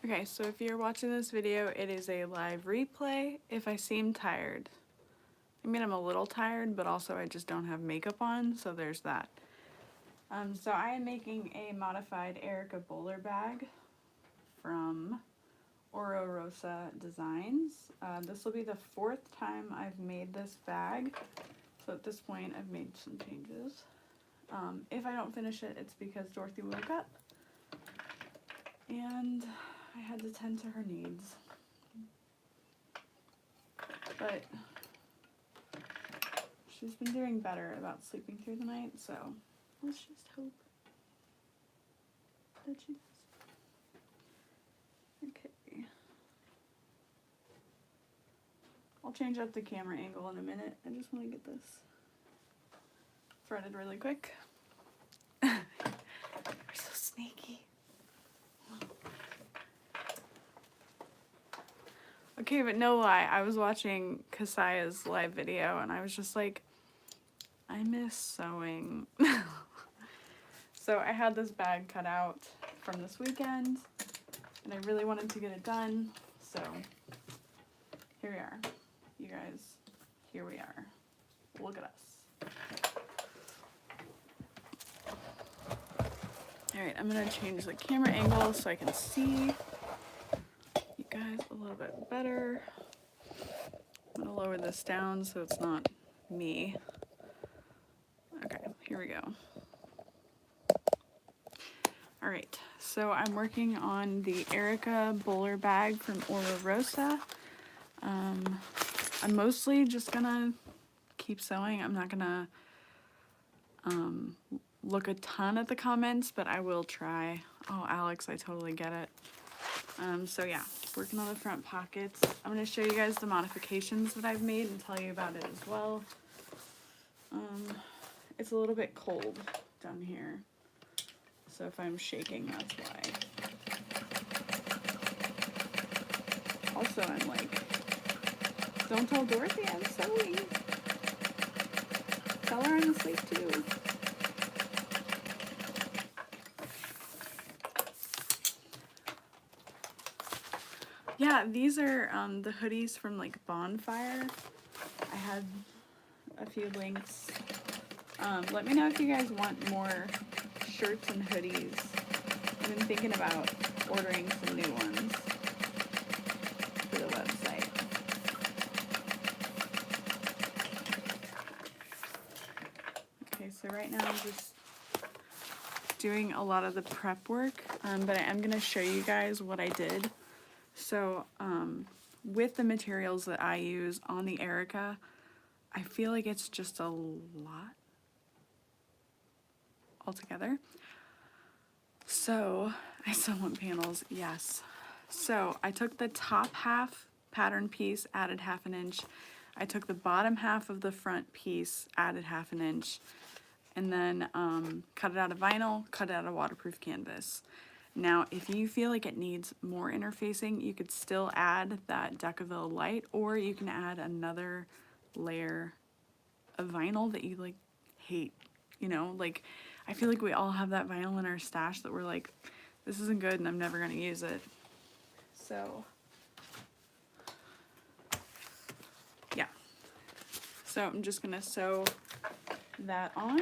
Okay, so if you're watching this video, it is a live replay. If I seem tired, I mean I'm a little tired, but also I just don't have makeup on, so there's that. So I am making a modified Erica bowler bag from Rosa Designs. This will be the 4th time I've made this bag, so at this point I've made some changes. If I don't finish it, it's because Dorothy woke up and I had to tend to her needs. But she's been doing better about sleeping through the night, so let's just hope that she does. Okay. I'll change up the camera angle in a minute. I just want to get this threaded really quick. You're so sneaky. Okay, but no lie, I was watching Kasaya's live video and I was just like, I miss sewing. So I had this bag cut out from this weekend and I really wanted to get it done. So here we are. You guys, here we are. Look at us. Alright, I'm gonna change the camera angle so I can see you guys a little bit better. I'm gonna lower this down so it's not me. Okay, here we go. Alright, so I'm working on the Erica bowler bag from Rosa. I'm mostly just gonna keep sewing. I'm not gonna look a ton at the comments, but I will try. Oh, Alex, I totally get it. So yeah, working on the front pockets. I'm going to show you guys the modifications that I've made and tell you about it as well. It's a little bit cold down here, so if I'm shaking, that's why. Also, I'm like, don't tell Dorothy I'm sewing. Tell her I'm asleep too. Yeah, these are the hoodies from like Bonfire. I had a few links. Let me know if you guys want more shirts and hoodies. I've been thinking about ordering some new ones for the website. Okay, so right now I'm just doing a lot of the prep work, but I am going to show you guys what I did. So, with the materials that I use on the Erica, I feel like it's just a lot altogether. So, I still want panels, yes. So, I took the top half pattern piece, added 1/2 inch. I took the bottom half of the front piece, added 1/2 inch, and then cut it out of vinyl, cut it out of waterproof canvas. Now, if you feel like it needs more interfacing, you could still add that Decaville light, or you can add another layer of vinyl that you like hate, you know, like I feel like we all have that vinyl in our stash that we're like, this isn't good and I'm never gonna use it. So yeah, so I'm just gonna sew that on.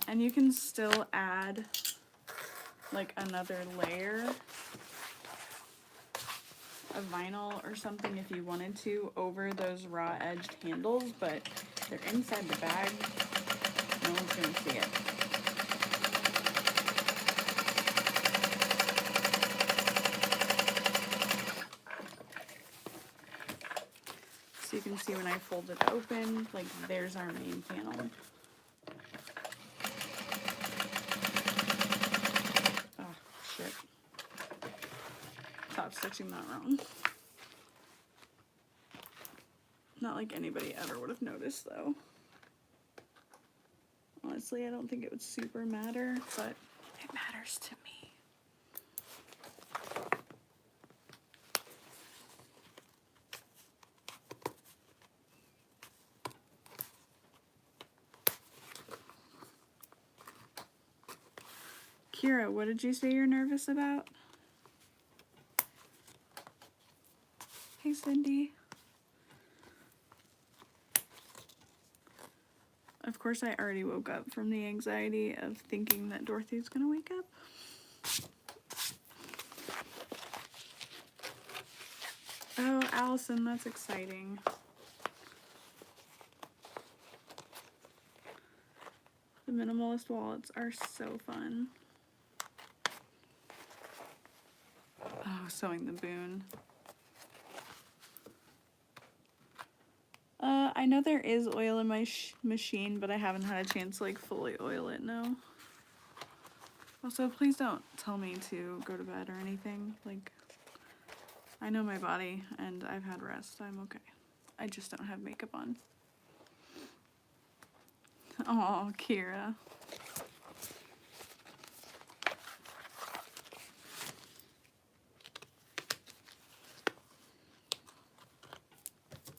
And you can still add like another layer of vinyl or something if you wanted to over those raw edged handles, but they're inside the bag. No one's gonna see it. So you can see when I fold it open, like there's our main panel. Stop stitching that wrong. Not like anybody ever would have noticed though. honestly, I don't think it would super matter, but it matters to me. Kira, what did you say you're nervous about? Hey, Cindy. Of course, I already woke up from the anxiety of thinking that Dorothy's gonna wake up. Oh, Allison, that's exciting. The minimalist wallets are so fun. Oh, sewing the boon. I know there is oil in my machine, but I haven't had a chance to like fully oil it, no. Also, please don't tell me to go to bed or anything. Like, I know my body and I've had rest. I'm okay. I just don't have makeup on. Oh, Kira.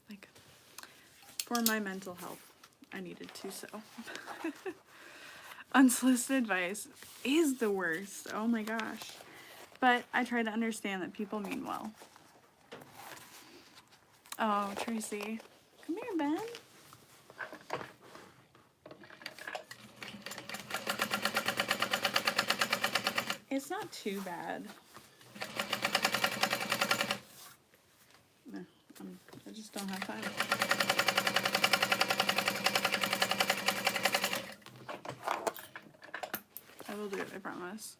Like, for my mental health, I needed to sew. Unsolicited advice is the worst. Oh my gosh. But I try to understand that people mean well. Oh, Tracy. Come here, Ben. It's not too bad. No, I just don't have time. I will do it, I promise.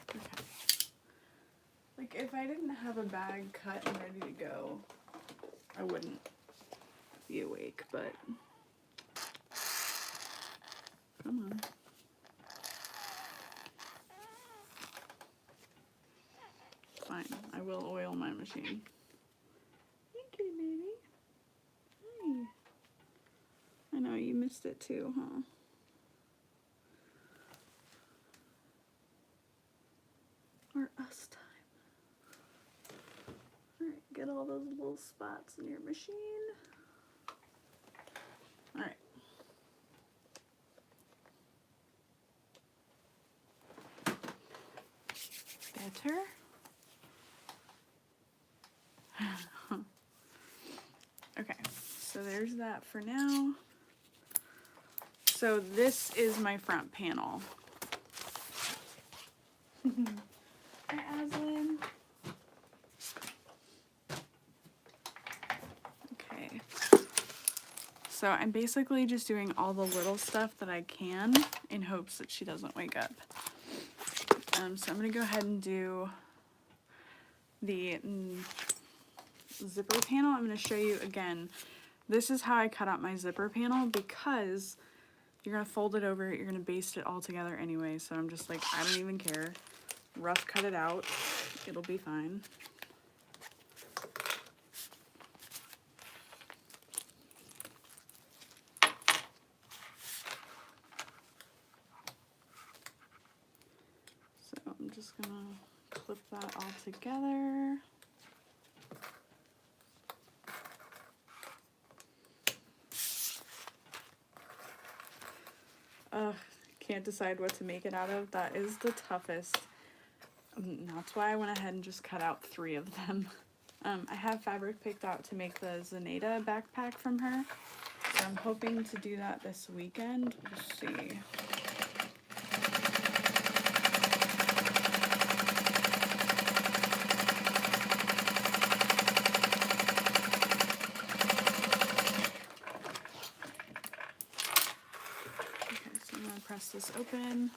Okay. Like, if I didn't have a bag cut and ready to go, I wouldn't be awake, but... Come on. Fine, I will oil my machine. Thank you, baby. Hi. I know, you missed it too, huh? Or us time. Alright, get all those little spots in your machine. Alright. Better. Okay, so there's that for now. So this is my front panel. Hi, Aslan. Okay. So I'm basically just doing all the little stuff that I can in hopes that she doesn't wake up. So I'm going to go ahead and do the zipper panel. I'm going to show you again. This is how I cut out my zipper panel because you're going to fold it over, you're going to baste it all together anyway. So I'm just like, I don't even care. Rough cut it out. It'll be fine. So I'm just going to clip that all together. Can't decide what to make it out of. That is the toughest. That's why I went ahead and just cut out 3 of them. I have fabric picked out to make the Zenaida backpack from her. So I'm hoping to do that this weekend. We'll see. Press this open.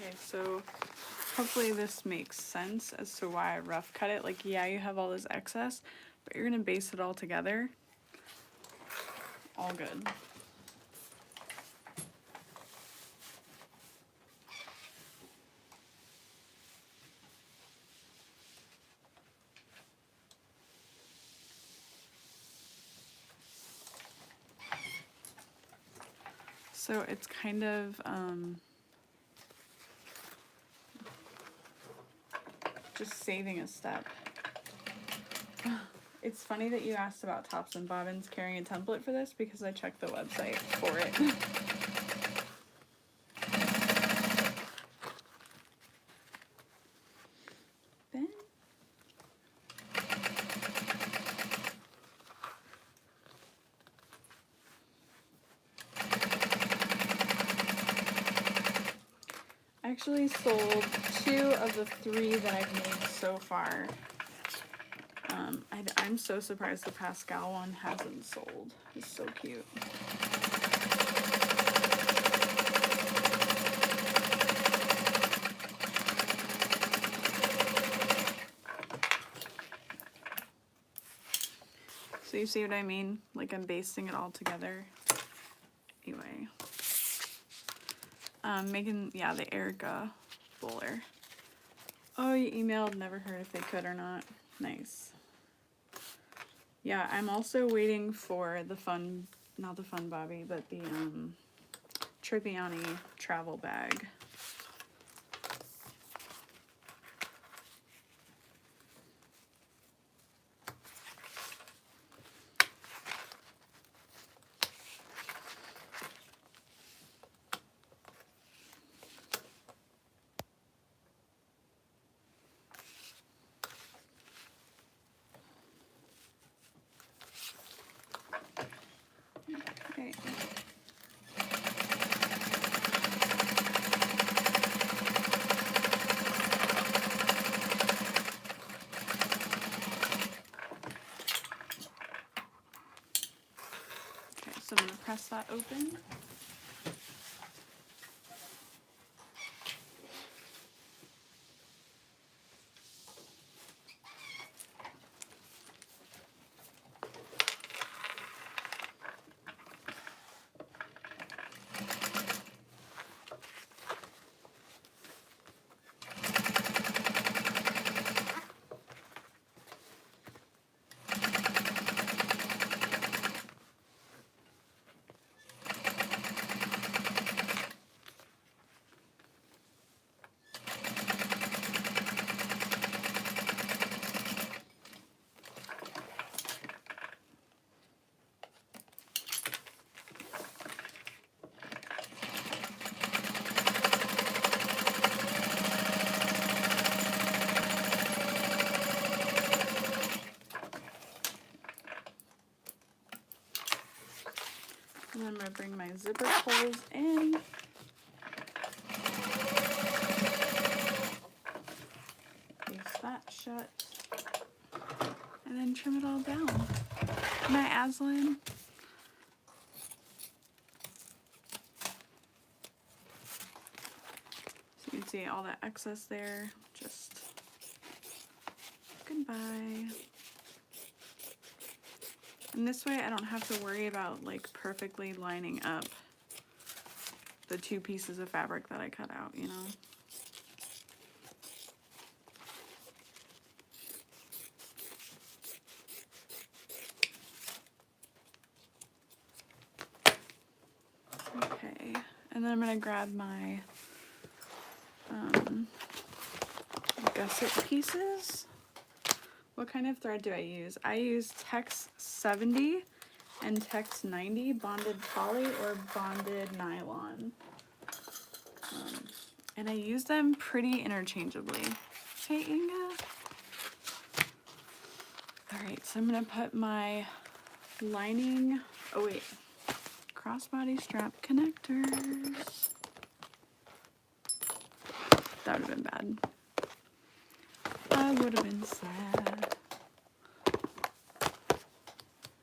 Okay, so hopefully this makes sense as to why I rough cut it. Like, yeah, you have all this excess, but you're gonna baste it all together. All good. So it's kind of just saving a step. It's funny that you asked about tops and bobbins carrying a template for this because I checked the website for it. Then I actually sold 2 of the 3 that I've made so far. I'm so surprised the Pascal one hasn't sold. It's so cute. So you see what I mean? Like I'm basting it all together. Anyway. Making, yeah, the Erica bowler. Oh, you emailed, never heard if they could or not. Nice. Yeah, I'm also waiting for the fun, not the Fun Bobby, but the Trippiani travel bag. Okay. Okay, so I'm going to press that open. And I'm going to bring my zipper pulls in. Place that shut. And then trim it all down. My Aslan. So you can see all that excess there. Just goodbye. And this way I don't have to worry about like perfectly lining up the 2 pieces of fabric that I cut out, you know? Okay, and then I'm gonna grab my gusset pieces. What kind of thread do I use? I use Tex 70 and Tex 90 bonded poly or bonded nylon. And I use them pretty interchangeably. Hey, Inga. Alright, so I'm gonna put my lining, oh wait, crossbody strap connectors. That would have been bad. I would have been sad.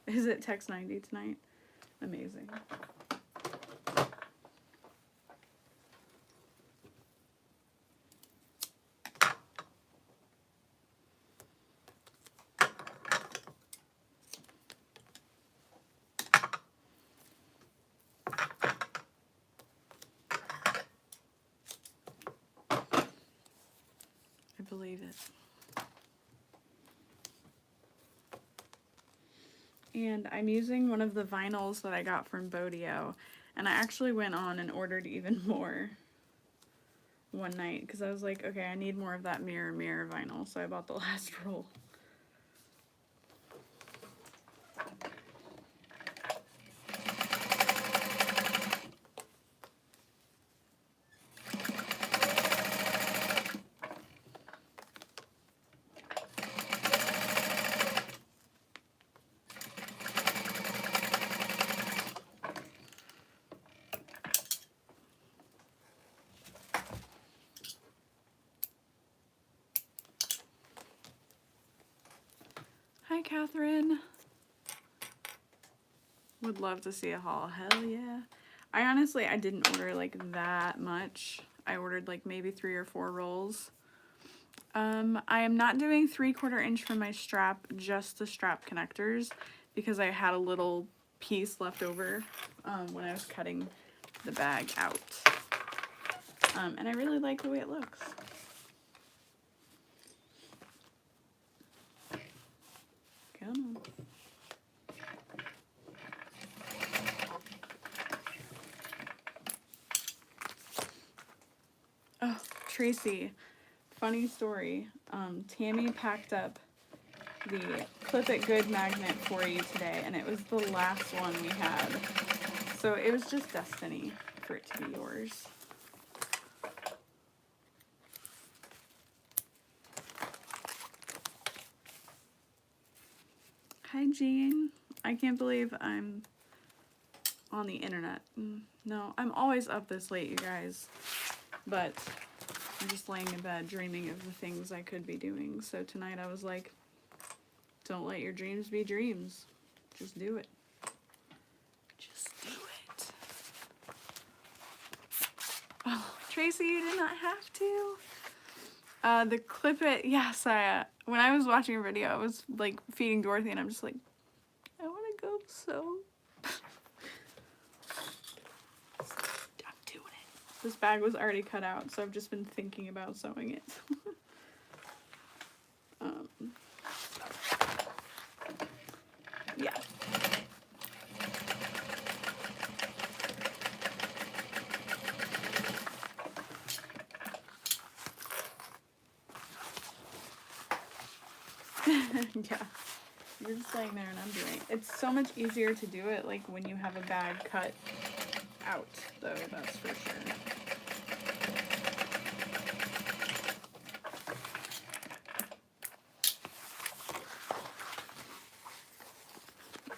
Is it Tex 90 tonight? Amazing. can't believe it. And I'm using one of the vinyls that I got from Bodio. And I actually went on and ordered even more one night because I was like, okay, I need more of that mirror vinyl. So I bought the last roll. Hi, Catherine. Would love to see a haul. Hell yeah. I didn't order like that much. I ordered like maybe 3 or 4 rolls. I am not doing 3/4 inch for my strap, just the strap connectors, because I had a little piece left over when I was cutting the bag out. And I really like the way it looks. Come on. Oh, Tracy, funny story. Tammy packed up the Clip It Good magnet for you today, and it was the last one we had. So it was just destiny for it to be yours. Hi, Jean. I can't believe I'm on the internet. No, I'm always up this late, you guys. But I'm just laying in bed dreaming of the things I could be doing. So tonight I was like, don't let your dreams be dreams. Just do it. Just do it. Oh, Tracy, you did not have to. The Clip It, yes, when I was watching a video, I was like feeding Dorothy and I'm just like, I want to go sew. I'm doing it. This bag was already cut out, so I've just been thinking about sewing it. Yeah. Yeah. You're just laying there and I'm doing it. It's so much easier to do it like when you have a bag cut out, though, that's for sure.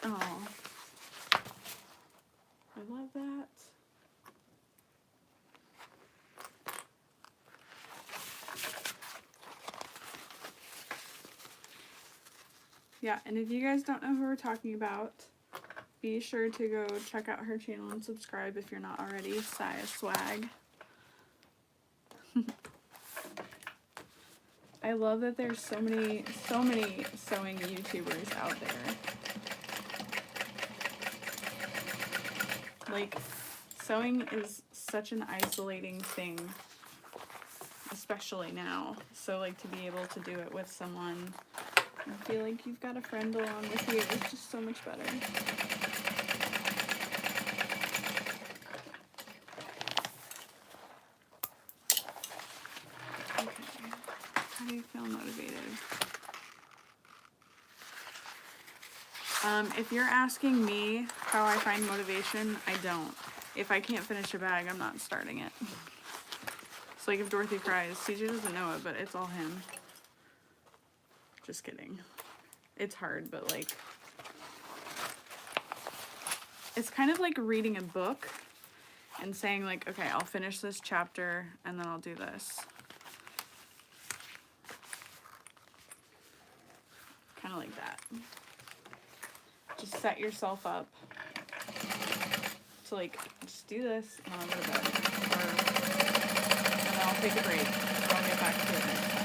Oh, I love that. Yeah, and if you guys don't know who we're talking about, be sure to go check out her channel and subscribe if you're not already. Saya Swag. I love that there's so many sewing YouTubers out there. Like, sewing is such an isolating thing, especially now. So, like, to be able to do it with someone and feel like you've got a friend along with you is just so much better. Okay. How do you feel motivated? If you're asking me how I find motivation, I don't. If I can't finish a bag, I'm not starting it. It's like if Dorothy cries, CJ doesn't know it, but it's all him. Just kidding. It's hard, but like, it's kind of like reading a book and saying like, okay, I'll finish this chapter and then I'll do this. Kind of like that. Just set yourself up to like, just do this and I'll go to bed. And then I'll take a break. I'll get back to it next time.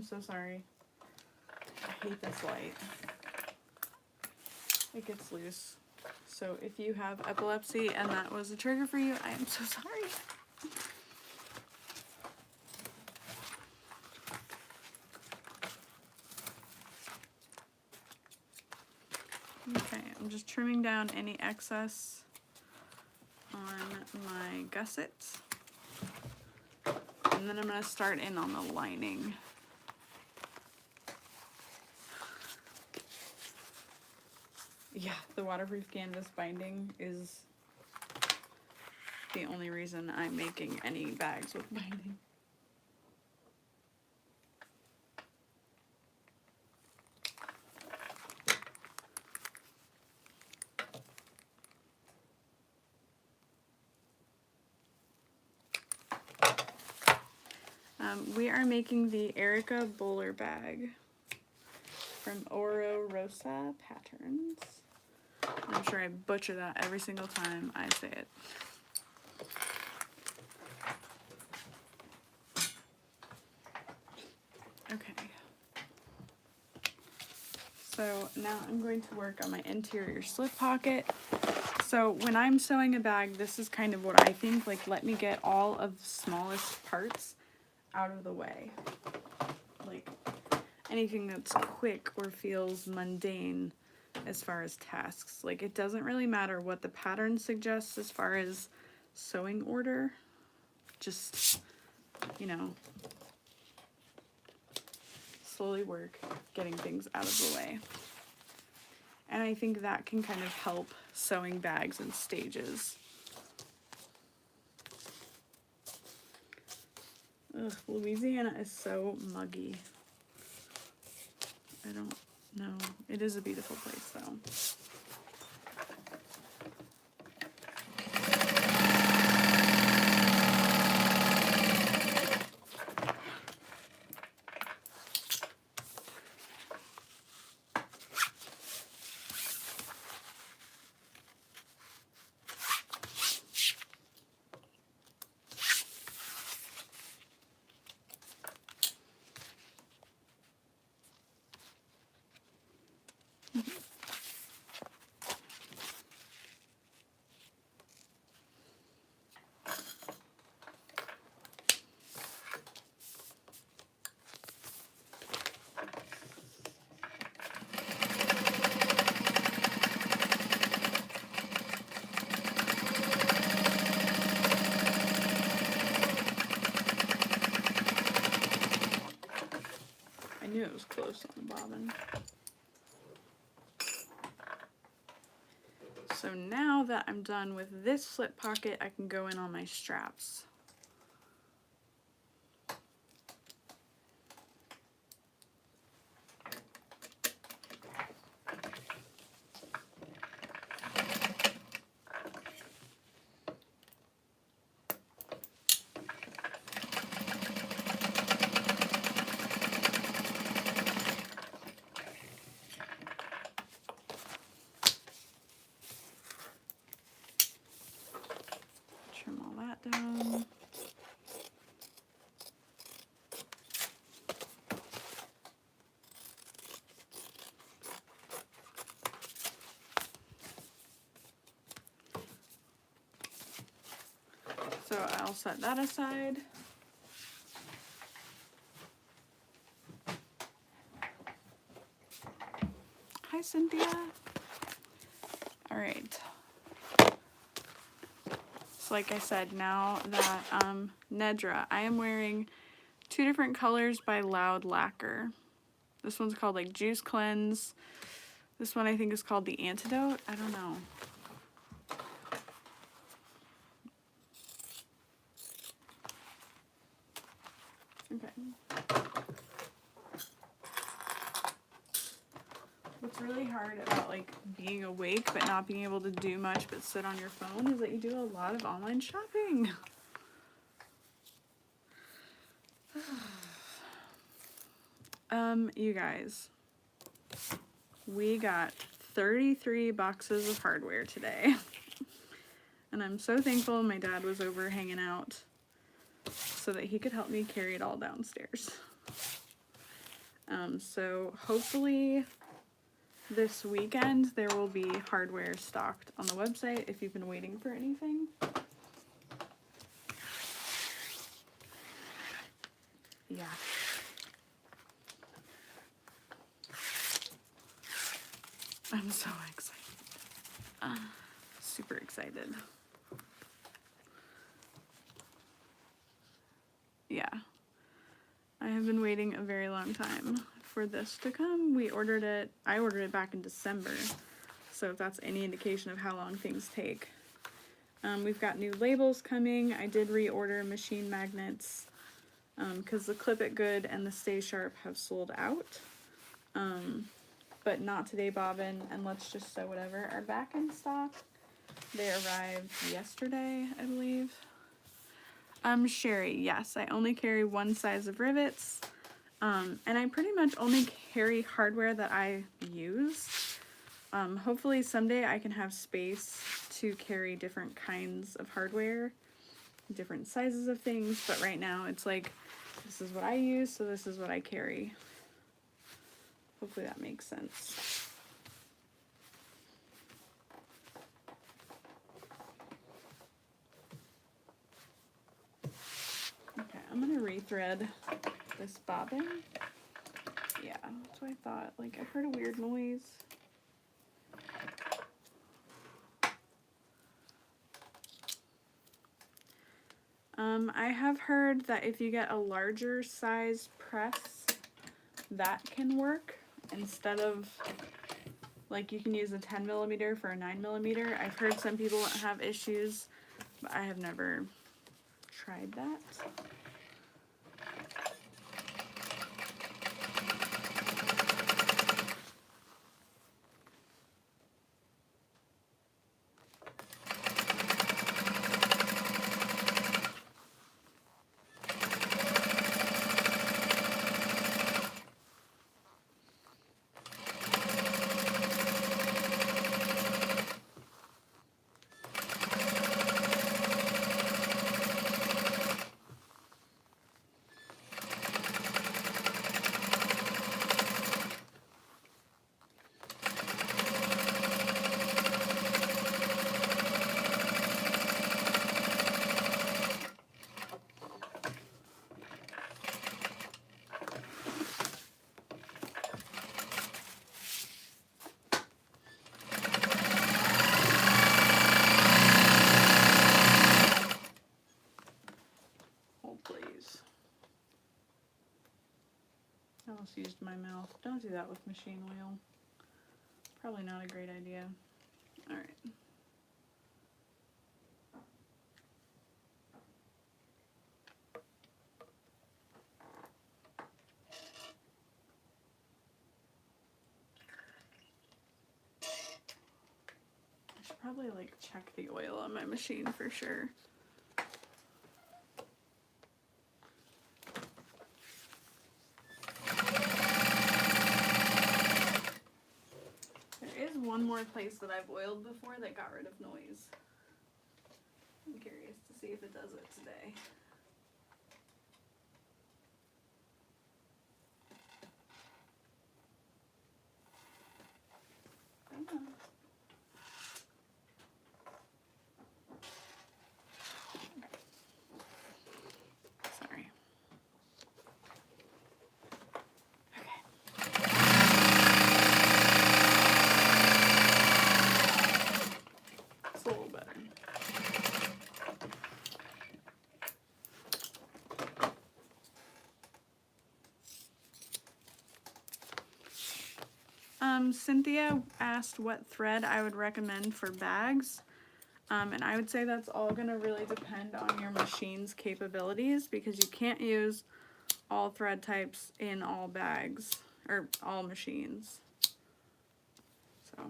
am so sorry. I hate this light. It gets loose. So if you have epilepsy and that was a trigger for you, I am so sorry. Okay, I'm just trimming down any excess on my gussets. And then I'm going to start in on the lining. Yeah, the waterproof canvas binding is the only reason I'm making any bags with binding. We are making the Erica Bowler bag from Rosa Patterns. I'm sure I butcher that every single time I say it. Okay. So now I'm going to work on my interior slip pocket. So when I'm sewing a bag, this is kind of what I think, like, let me get all of the smallest parts out of the way. Like anything that's quick or feels mundane as far as tasks. Like, it doesn't really matter what the pattern suggests as far as sewing order. Just, you know, slowly work getting things out of the way. And I think that can kind of help sewing bags in stages. Ugh, Louisiana is so muggy. I don't know. It is a beautiful place, though. I knew it was close on the bobbin. So now that I'm done with this slip pocket, I can go in on my straps. Trim all that down. So I'll set that aside. Hi, Cynthia. All right. So like I said, now that Nedra, I am wearing 2 different colors by Loud Lacquer. This one's called like Juice Cleanse. This one I think is called the Antidote. I don't know. Okay. What's really hard about like being awake but not being able to do much but sit on your phone is that you do a lot of online shopping. You guys, we got 33 boxes of hardware today. And I'm so thankful my dad was over hanging out so that he could help me carry it all downstairs. So hopefully this weekend there will be hardware stocked on the website if you've been waiting for anything. Yeah. I'm so excited. Super excited. Yeah. I have been waiting a very long time for this to come. I ordered it back in December. So if that's any indication of how long things take. We've got new labels coming. I did reorder machine magnets because the Clip It Good and the Stay Sharp have sold out. But Not Today Bobbin and Let's Just Sew Whatever are back in stock. They arrived yesterday, I believe. Sherry, yes, I only carry one size of rivets. And I pretty much only carry hardware that I use. Hopefully someday I can have space to carry different kinds of hardware, different sizes of things, but right now it's like, this is what I use, so this is what I carry. Hopefully that makes sense. Okay, I'm gonna rethread this bobbin. Yeah, that's what I thought. Like, I heard a weird noise. I have heard that if you get a larger size press, that can work instead of, like, you can use a 10mm for a 9mm. I've heard some people have issues, but I have never tried that. I almost used my mouth. Don't do that with machine oil. Probably not a great idea. Alright. I should probably like check the oil on my machine for sure. One more place that I've oiled before that got rid of noise. I'm curious to see if it does it today. Sorry. It's a little better. Cynthia asked what thread I would recommend for bags. And I would say that's all going to really depend on your machine's capabilities because you can't use all thread types in all bags or all machines. So.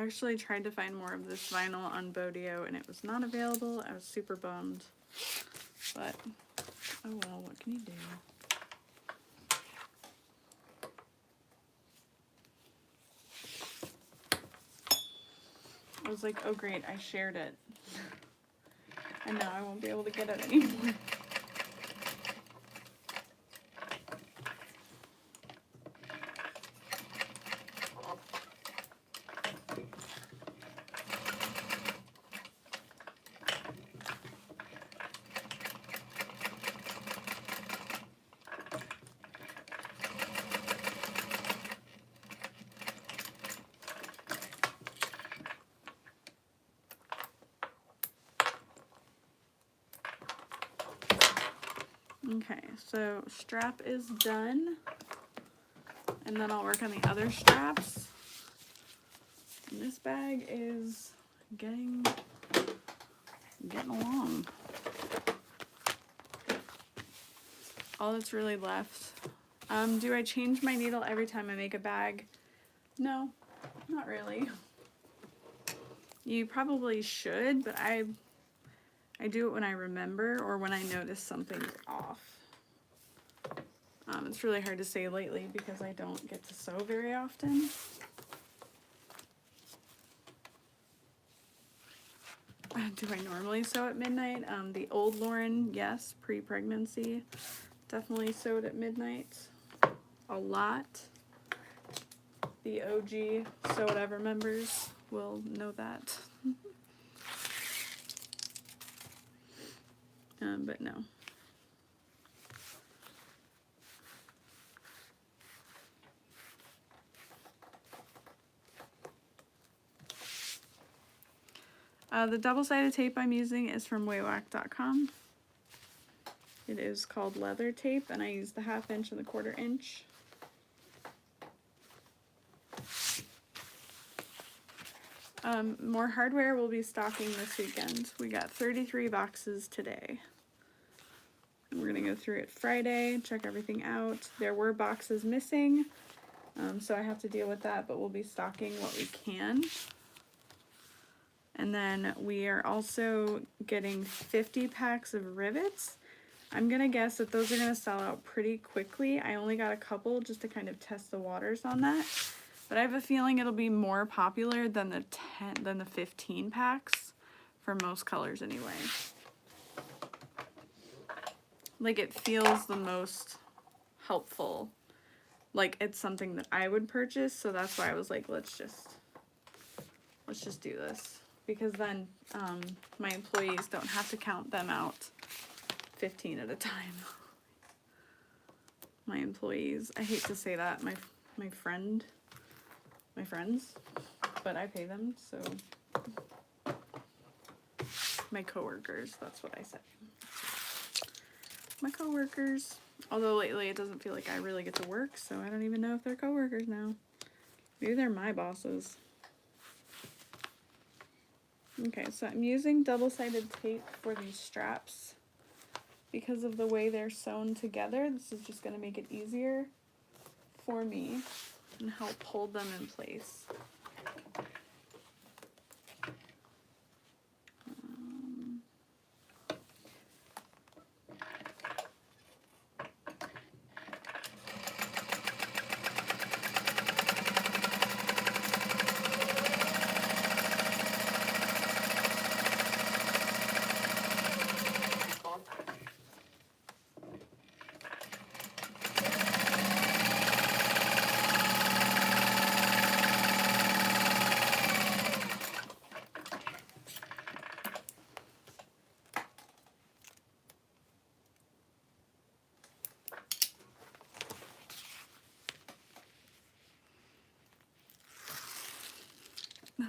actually tried to find more of this vinyl on Bodeo and it was not available. I was super bummed. But, oh well, what can you do? I was like, oh great, I shared it. And now I won't be able to get it anymore. Okay, so strap is done, and then I'll work on the other straps. And this bag is getting along. All that's really left. Do I change my needle every time I make a bag? No, not really. You probably should, but I do it when I remember or when I notice something's off. It's really hard to say lately because I don't get to sew very often. Do I normally sew at midnight? The old Lauren, yes, pre-pregnancy. Definitely sewed at midnight. A lot. The OG Sew Whatever members will know that. But no. The double-sided tape I'm using is from waywack.com. It is called leather tape, and I use the 1/2 inch and the 1/4 inch. More hardware will be stocking this weekend. We got 33 boxes today. And we're going to go through it Friday, check everything out. There were boxes missing, so I have to deal with that, but we'll be stocking what we can. And then we are also getting 50 packs of rivets. I'm going to guess that those are going to sell out pretty quickly. I only got a couple just to kind of test the waters on that. But I have a feeling it'll be more popular than the 15 packs for most colors anyway. Like, it feels the most helpful. Like, it's something that I would purchase, so that's why I was like, let's just do this. Because then my employees don't have to count them out 15 at a time. My employees, I hate to say that, my friends, but I pay them, so my coworkers, that's what I say. My coworkers, although lately it doesn't feel like I really get to work, so I don't even know if they're coworkers now. Maybe they're my bosses. Okay, so I'm using double-sided tape for these straps because of the way they're sewn together. This is just going to make it easier for me and help hold them in place.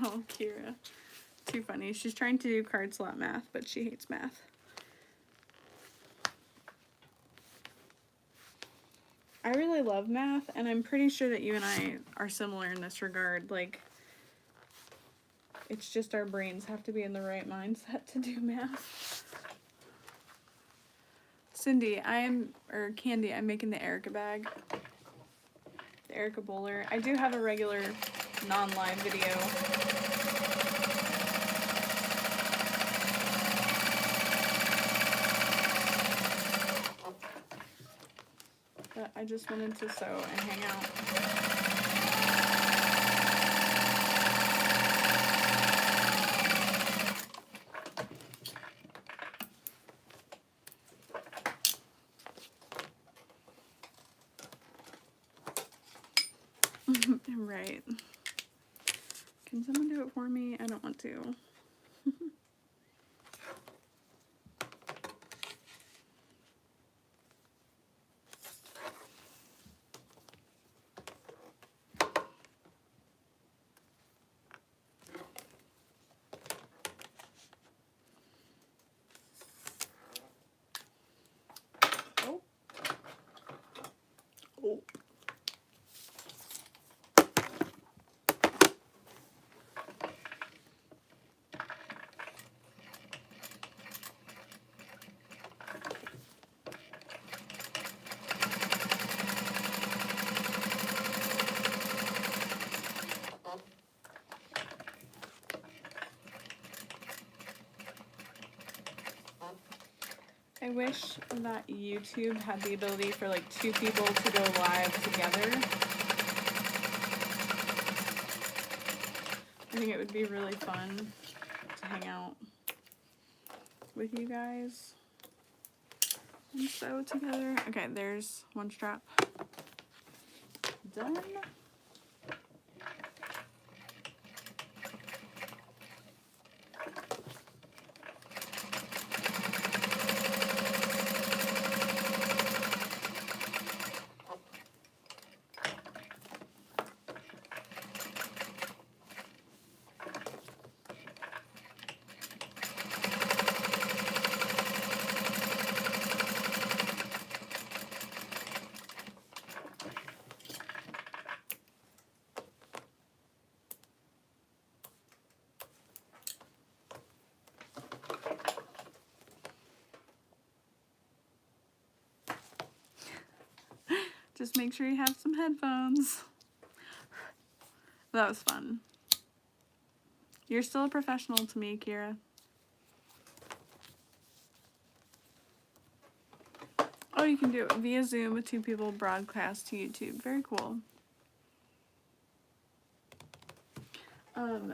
Oh, Kira. Too funny. She's trying to do card slot math, but she hates math. I really love math, and I'm pretty sure that you and I are similar in this regard. Like, it's just our brains have to be in the right mindset to do math. Cindy, Candy, I'm making the Erica bag. The Erica bowler. I do have a regular non-live video. But I just wanted to sew and hang out. Right. Can someone do it for me? I don't want to. Oh. Oh. I wish that YouTube had the ability for like two people to go live together. I think it would be really fun to hang out with you guys and sew together. Okay, there's one strap done. Just make sure you have some headphones. That was fun. You're still a professional to me, Kira. Oh, you can do it via Zoom with two people broadcast to YouTube. Very cool.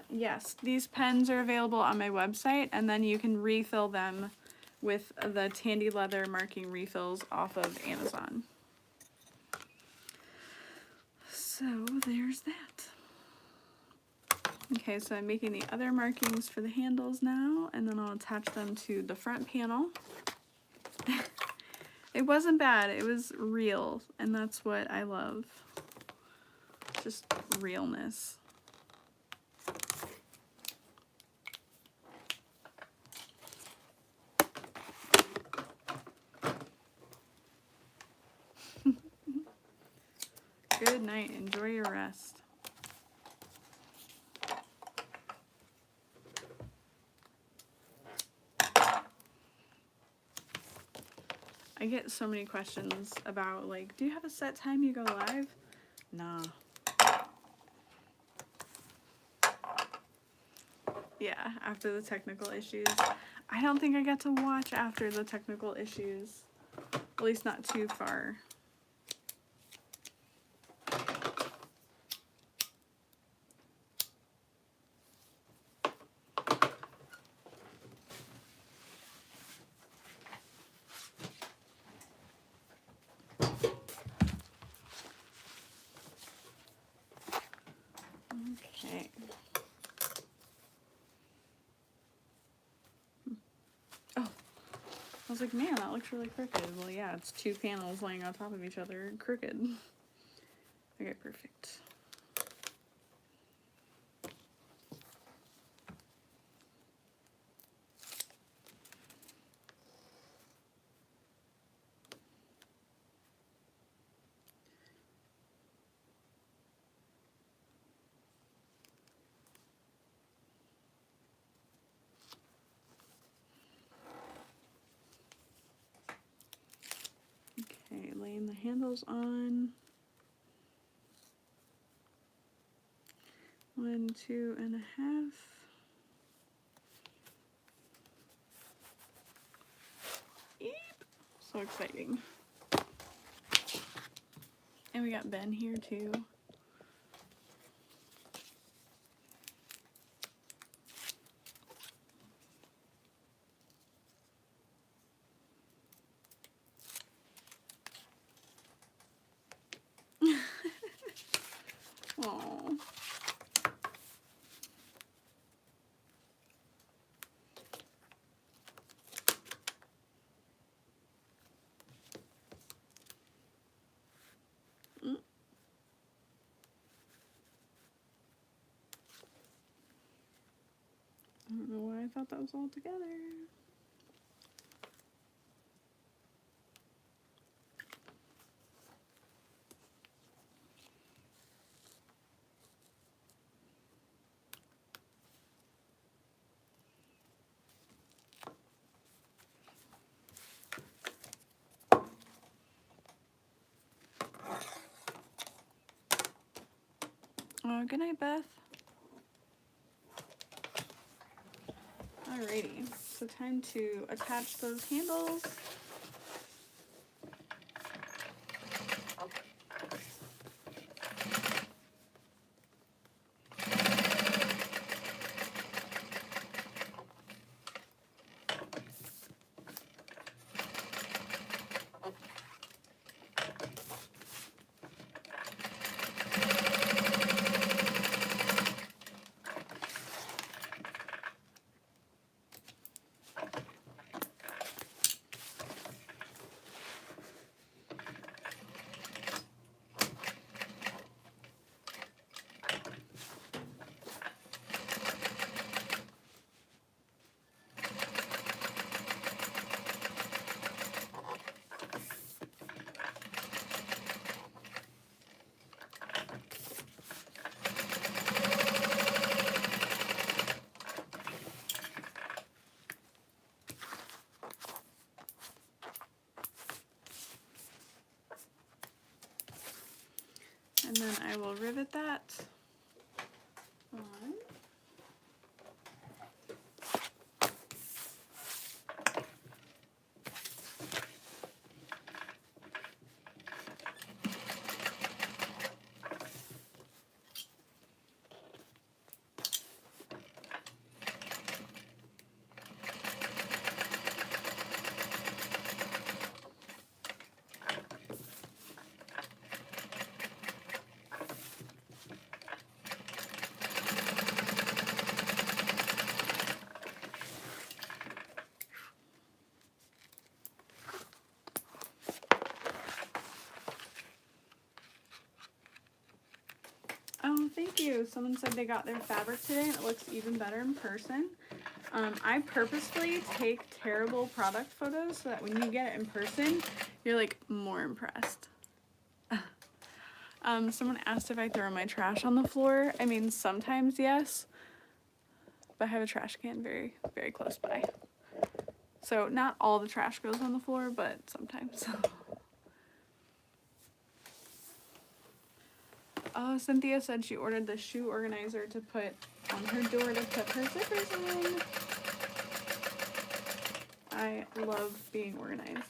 Yes, these pens are available on my website, and then you can refill them with the Tandy Leather marking refills off of Amazon. So there's that. Okay, so I'm making the other markings for the handles now, and then I'll attach them to the front panel. It wasn't bad, it was real, and that's what I love. Just realness. Good night, enjoy your rest. I get so many questions about, like, do you have a set time you go live? Nah. Yeah, after the technical issues. I don't think I got to watch after the technical issues. At least not too far. Okay. Oh, I was like, man, that looks really crooked. Well, yeah, it's two panels laying on top of each other, crooked. Okay, perfect. Okay, laying the handles on. 1, 2.5. Eep. So exciting. And we got Ben here too. Aww. I don't know why I thought that was all together. Good night, Beth. Alrighty, so time to attach those handles. And then I will rivet that on. Oh, thank you. Someone said they got their fabric today and it looks even better in person. I purposefully take terrible product photos so that when you get it in person, you're like more impressed. Someone asked if I throw my trash on the floor. I mean, sometimes yes, but I have a trash can very, very close by. So not all the trash goes on the floor, but sometimes. Oh, Cynthia said she ordered the shoe organizer to put on her door to put her zippers in. I love being organized.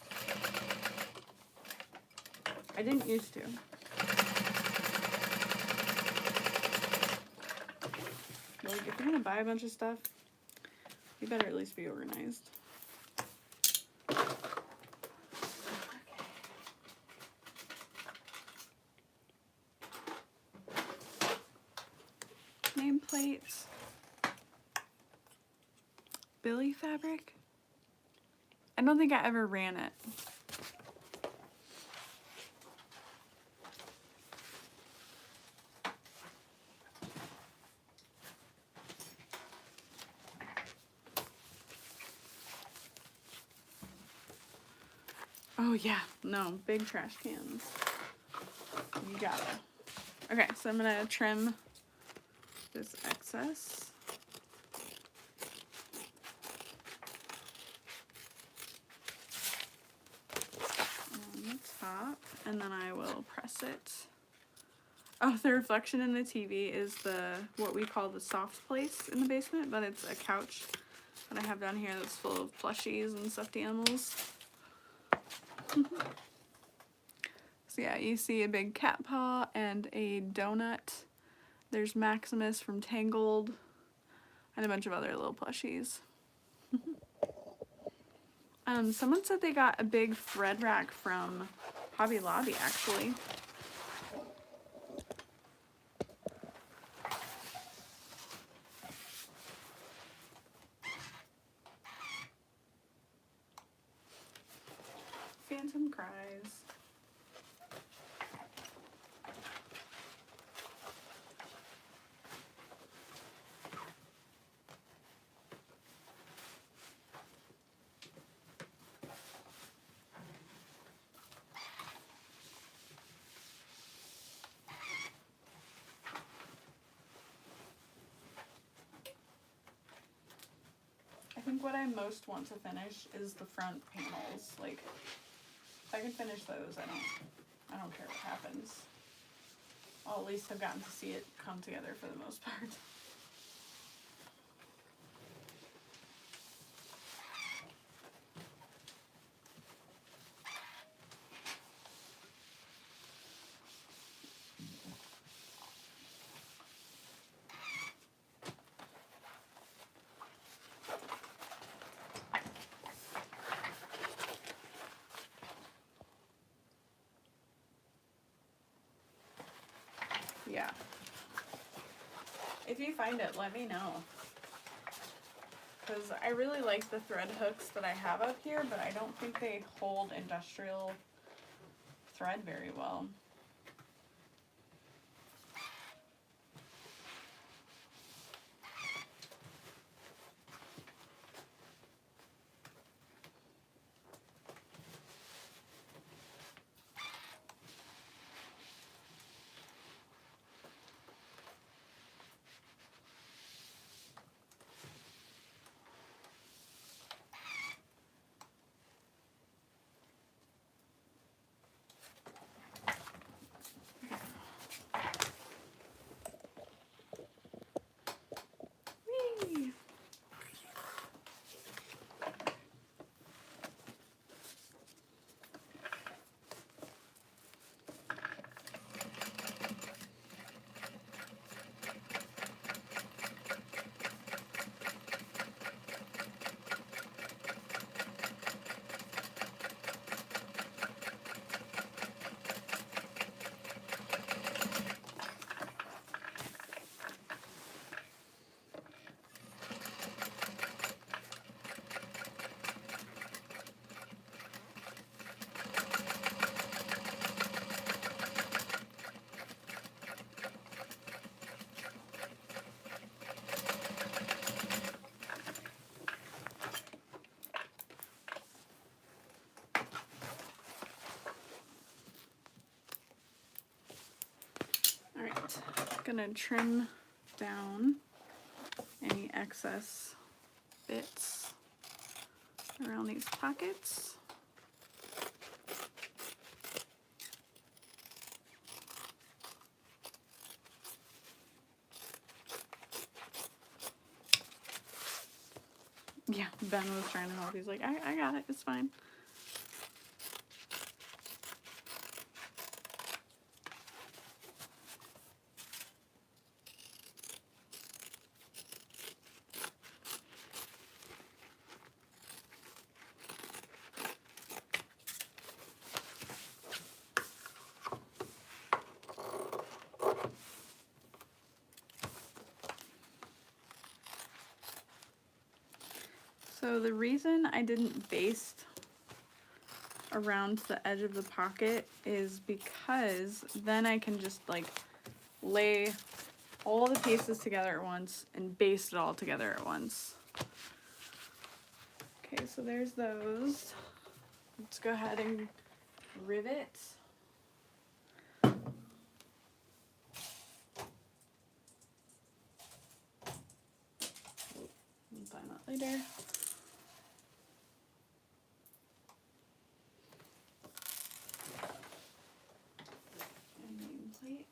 I didn't used to. Like, if you're gonna buy a bunch of stuff, you better at least be organized. Nameplates. Billy fabric? I don't think I ever ran it. Oh yeah, no, big trash cans. You gotta. Okay, so I'm gonna trim this excess. On the top, and then I will press it Oh, the reflection in the TV is what we call the soft place in the basement, but it's a couch that I have down here that's full of plushies and stuffed animals. So yeah, you see a big cat paw and a donut. There's Maximus from Tangled and a bunch of other little plushies. Someone said they got a big thread rack from Hobby Lobby, actually. Phantom Cries. I think what I most want to finish is the front panels. Like, if I can finish those, I don't care what happens. I'll at least have gotten to see it come together for the most part. Yeah. If you find it, let me know. Because I really like the thread hooks that I have up here, but I don't think they hold industrial thread very well. Whee! Alright, gonna trim down any excess bits around these pockets. Yeah, Ben was trying to help. He's like, I got it, it's fine. So the reason I didn't baste around the edge of the pocket is because then I can just like lay all the pieces together at once and baste it all together at once. Okay, so there's those. Let's go ahead and rivet. We'll find that later. And nameplate.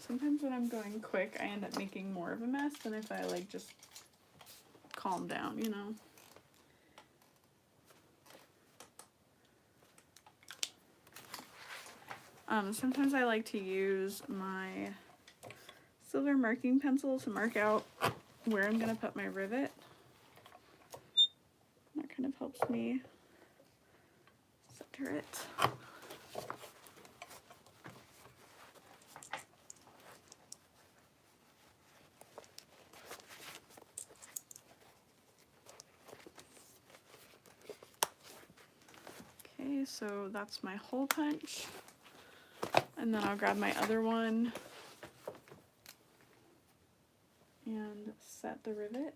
sometimes when I'm going quick, I end up making more of a mess than if I like just calm down, you know? Sometimes I like to use my silver marking pencil to mark out where I'm going to put my rivet. That kind of helps me center it. Okay, so that's my hole punch. And then I'll grab my other one and set the rivet.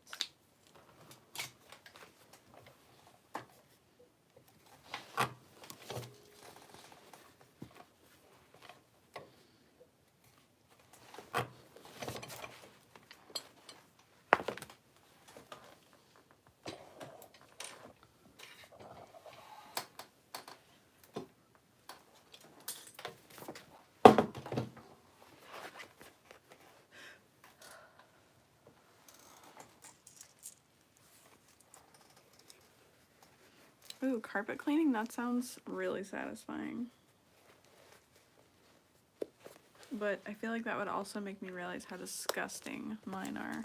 Ooh, carpet cleaning? That sounds really satisfying. But I feel like that would also make me realize how disgusting mine are.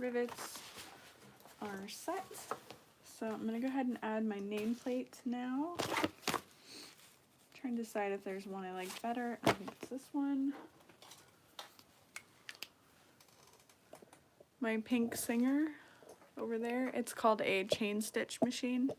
Rivets are set. So I'm going to go ahead and add my nameplate now. Trying to decide if there's one I like better. I think it's this one. My pink Singer over there. It's called a chain stitch machine.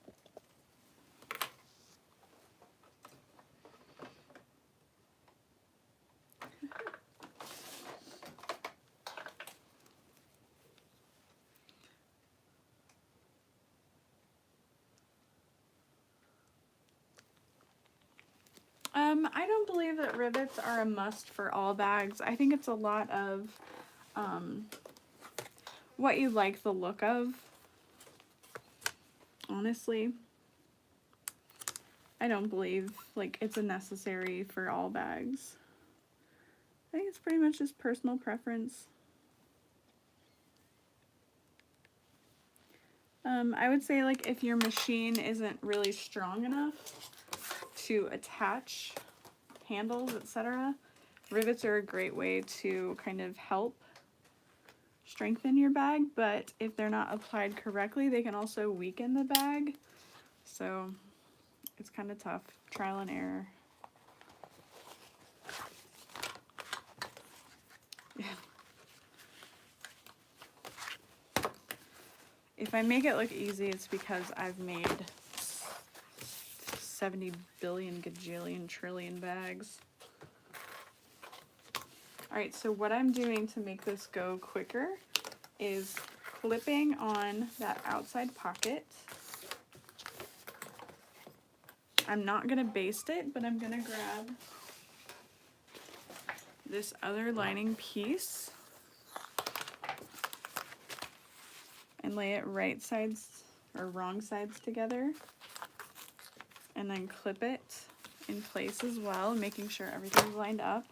I don't believe that rivets are a must for all bags. I think it's a lot of what you like the look of. Honestly, I don't believe like it's a necessary for all bags. I think it's pretty much just personal preference. I would say like if your machine isn't really strong enough to attach handles, etc., rivets are a great way to kind of help strengthen your bag, but if they're not applied correctly, they can also weaken the bag. So it's kind of tough, trial and error. Yeah. If I make it look easy, it's because I've made 70 billion gajillion trillion bags. Alright, so what I'm doing to make this go quicker is clipping on that outside pocket. I'm not going to baste it, but I'm going to grab this other lining piece and lay it right sides or wrong sides together, and then clip it in place as well, making sure everything's lined up,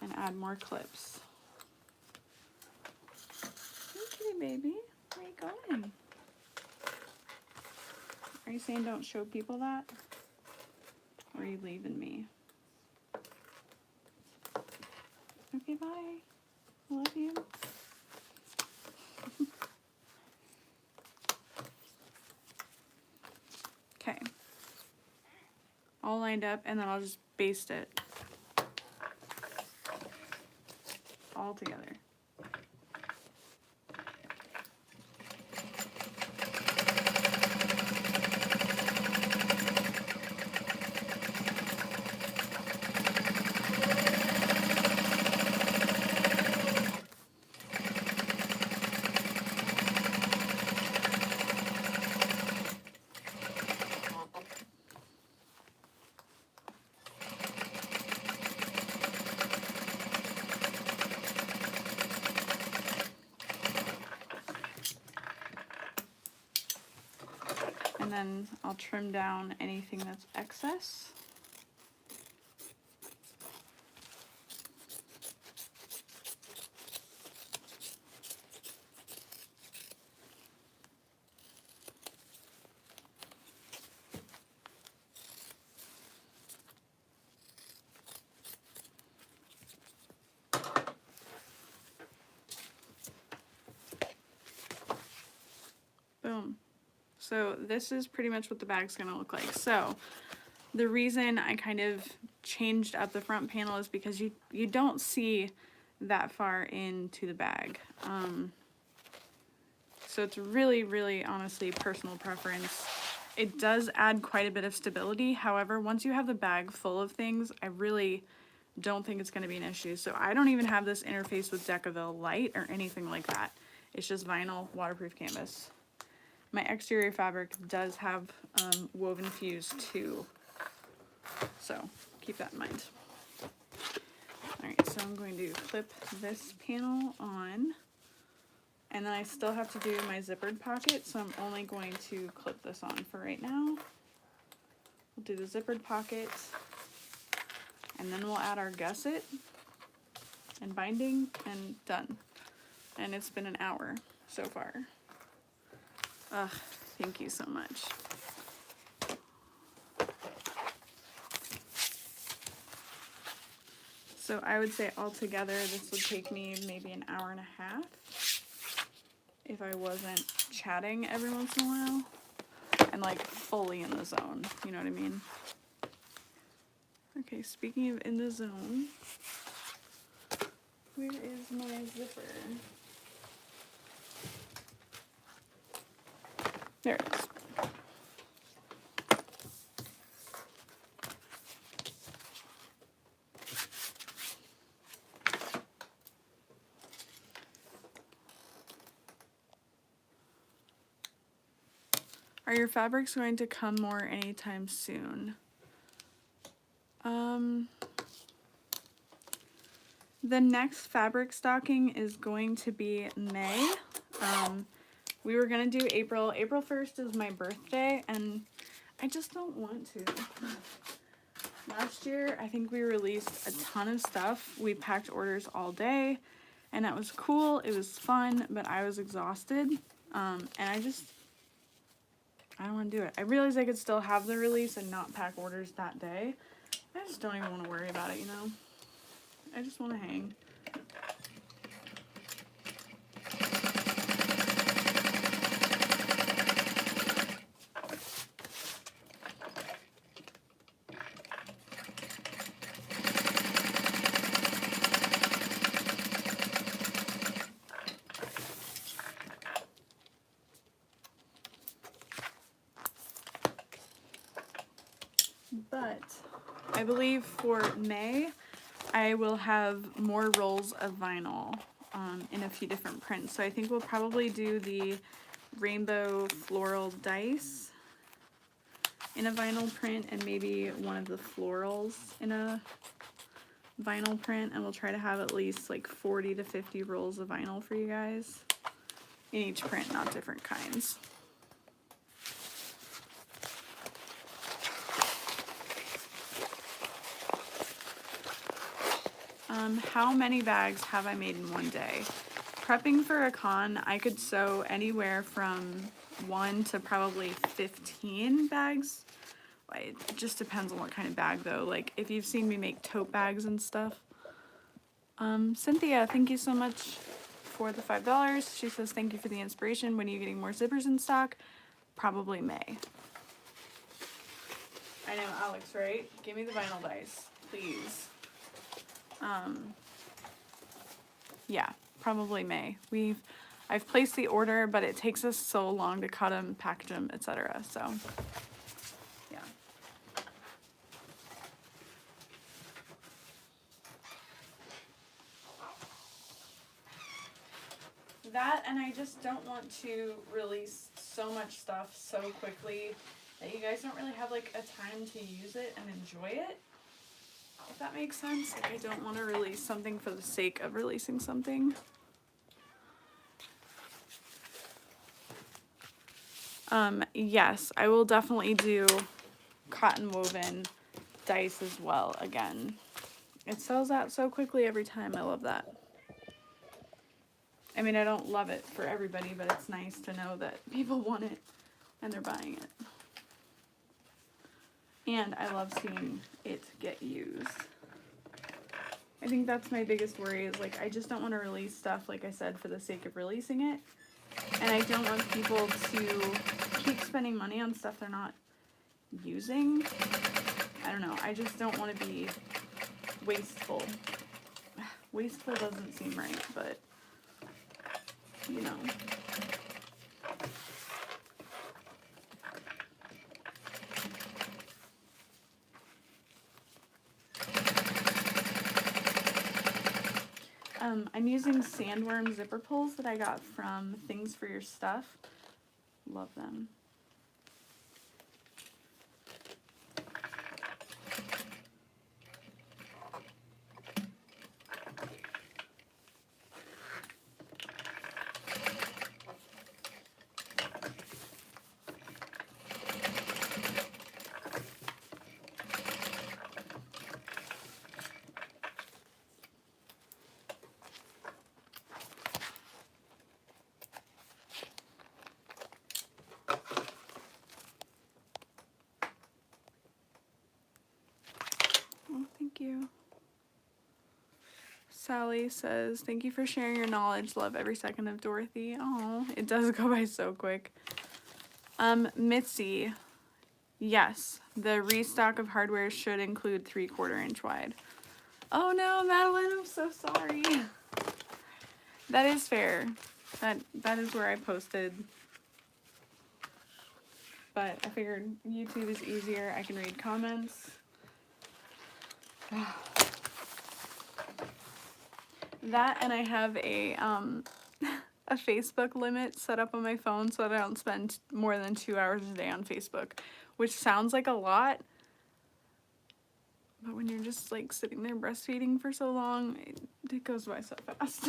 and add more clips. Okay, baby, where are you going? Are you saying don't show people that? Or are you leaving me? Okay, bye. I love you. Okay. All lined up, and then I'll just baste it all together. then I'll trim down anything that's excess. Boom. So this is pretty much what the bag's gonna look like. So the reason I kind of changed up the front panel is because you don't see that far into the bag. So it's really, really honestly personal preference. It does add quite a bit of stability. However, once you have the bag full of things, I really don't think it's going to be an issue. So I don't even have this interface with Decaville Light or anything like that. It's just vinyl waterproof canvas. My exterior fabric does have woven fuse too. So keep that in mind. Alright, so I'm going to clip this panel on. And then I still have to do my zippered pocket, so I'm only going to clip this on for right now. We'll do the zippered pocket, and then we'll add our gusset and binding, and done. And it's been an hour so far. Ugh, thank you so much. So I would say altogether this would take me maybe an hour and a half. If I wasn't chatting every once in a while and like fully in the zone, you know what I mean? Okay, speaking of in the zone, where is my zipper? There it is. Are your fabrics going to come more anytime soon? The next fabric stocking is going to be May. We were gonna do April. April 1st is my birthday, and I just don't want to. Last year, I think we released a ton of stuff. We packed orders all day, and that was cool. It was fun, but I was exhausted, and I don't want to do it. I realized I could still have the release and not pack orders that day. I just don't even want to worry about it, you know? I just want to hang. But I believe for May, I will have more rolls of vinyl in a few different prints. So I think we'll probably do the rainbow floral dice in a vinyl print, and maybe one of the florals in a vinyl print, and we'll try to have at least like 40 to 50 rolls of vinyl for you guys in each print, not different kinds. How many bags have I made in one day? Prepping for a con, I could sew anywhere from 1 to probably 15 bags. It just depends on what kind of bag though. Like if you've seen me make tote bags and stuff. Cynthia, thank you so much for the $5. She says, thank you for the inspiration. When are you getting more zippers in stock? Probably May. I know, Alex, right? Give me the vinyl dice, please. Yeah, probably May. I've placed the order, but it takes us so long to cut them, package them, etc. So, yeah. That, and I just don't want to release so much stuff so quickly that you guys don't really have like a time to use it and enjoy it. If that makes sense. Like I don't want to release something for the sake of releasing something. Yes, I will definitely do cotton woven dice as well again. It sells out so quickly every time. I love that. I mean, I don't love it for everybody, but it's nice to know that people want it and they're buying it. And I love seeing it get used. I think that's my biggest worry is, like, I just don't want to release stuff, like I said, for the sake of releasing it. And I don't want people to keep spending money on stuff they're not using. I don't know. I just don't want to be wasteful. Wasteful doesn't seem right, but, you know. I'm using sandworm zipper pulls that I got from Things for Your Stuff. Love them. Oh, thank you. Sally says, thank you for sharing your knowledge. Love every second of Dorothy. Oh, it does go by so quick. Mitzi. Yes, the restock of hardware should include 3/4 inch wide. Oh no, Madeline, I'm so sorry. That is fair. That is where I posted. But I figured YouTube is easier. I can read comments. That, and I have a a Facebook limit set up on my phone so that I don't spend more than 2 hours a day on Facebook, which sounds like a lot, but when you're just like sitting there breastfeeding for so long, it goes by so fast.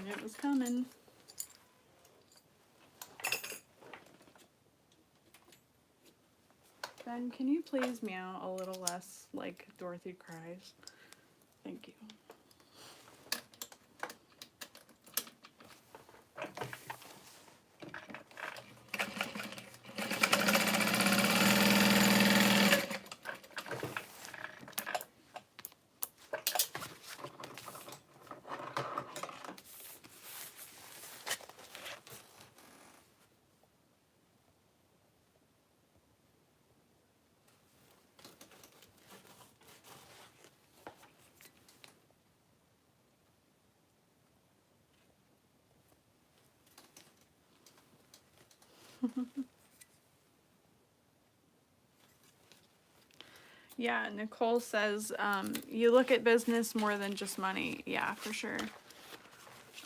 It was coming. Ben, can you please meow a little less like Dorothy cries? Thank you. Yeah, Nicole says, you look at business more than just money. Yeah, for sure.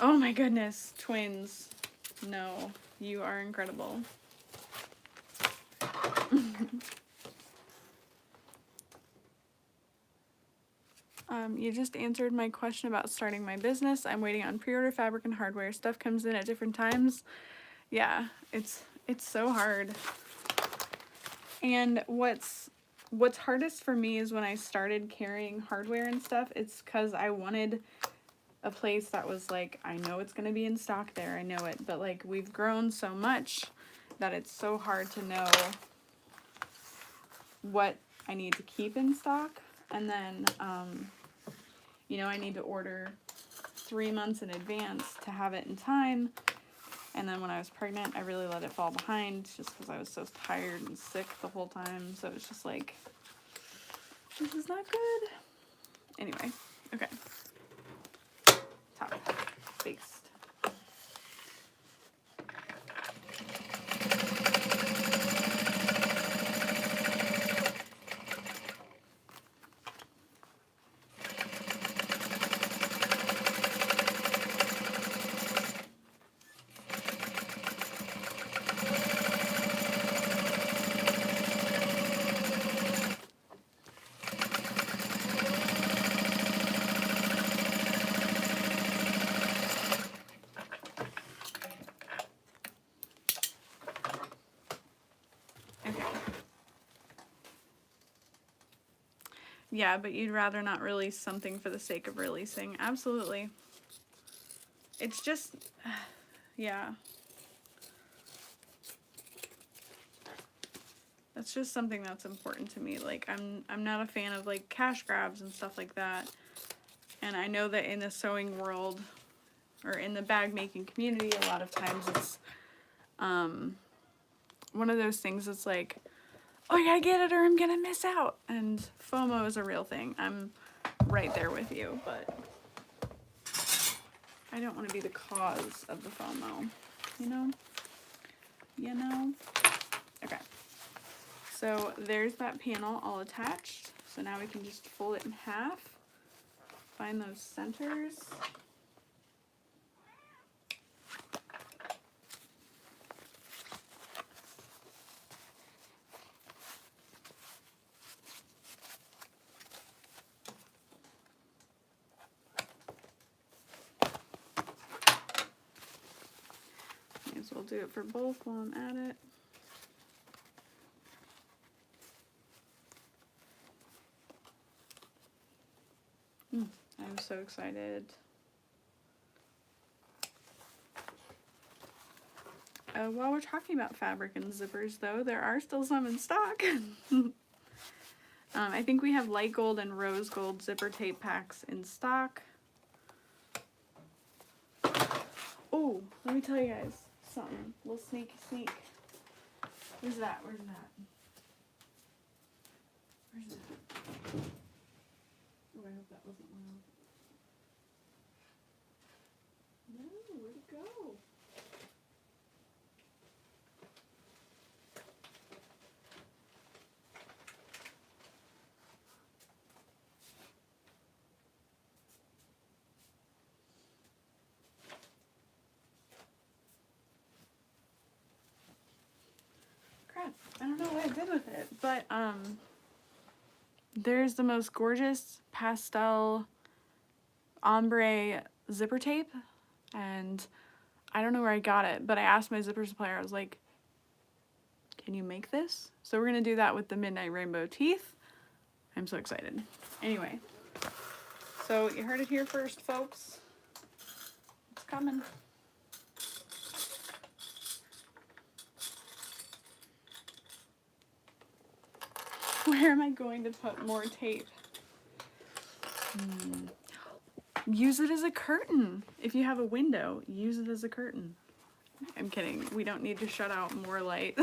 Oh my goodness, twins. No, you are incredible. You just answered my question about starting my business. I'm waiting on pre-order fabric and hardware. Stuff comes in at different times. Yeah, it's so hard. And what's hardest for me is when I started carrying hardware and stuff, it's because I wanted a place that was like, I know it's going to be in stock there, I know it, but like we've grown so much that it's so hard to know what I need to keep in stock. And then, you know, I need to order 3 months in advance to have it in time. And then when I was pregnant, I really let it fall behind just because I was so tired and sick the whole time. So it's just like, this is not good. Anyway, okay. Top based. Yeah, but you'd rather not release something for the sake of releasing. Absolutely. It's just, yeah. That's just something that's important to me. Like, I'm not a fan of, like, cash grabs and stuff like that. And I know that in the sewing world, or in the bag making community, a lot of times it's one of those things that's like, oh, I gotta get it or I'm gonna miss out. And FOMO is a real thing. I'm right there with you, but I don't want to be the cause of the FOMO, you know? You know? Okay. So there's that panel all attached. So now we can just fold it in half. Find those centers. May as well do it for both while I'm at it. I'm so excited. While we're talking about fabric and zippers, though, there are still some in stock. I think we have light gold and rose gold zipper tape packs in stock. Oh, let me tell you guys something. A little sneaky sneak. Where's that? Where's that? Where's that? Oh, I hope that wasn't loud. No, where'd it go? Crap, I don't know what I did with it, but there's the most gorgeous pastel ombre zipper tape, and I don't know where I got it, but I asked my zipper supplier, I was like, can you make this? So we're gonna do that with the Midnight Rainbow teeth. I'm so excited. Anyway, so you heard it here first, folks. It's coming. Where am I going to put more tape? Use it as a curtain. If you have a window, use it as a curtain. I'm kidding. We don't need to shut out more light.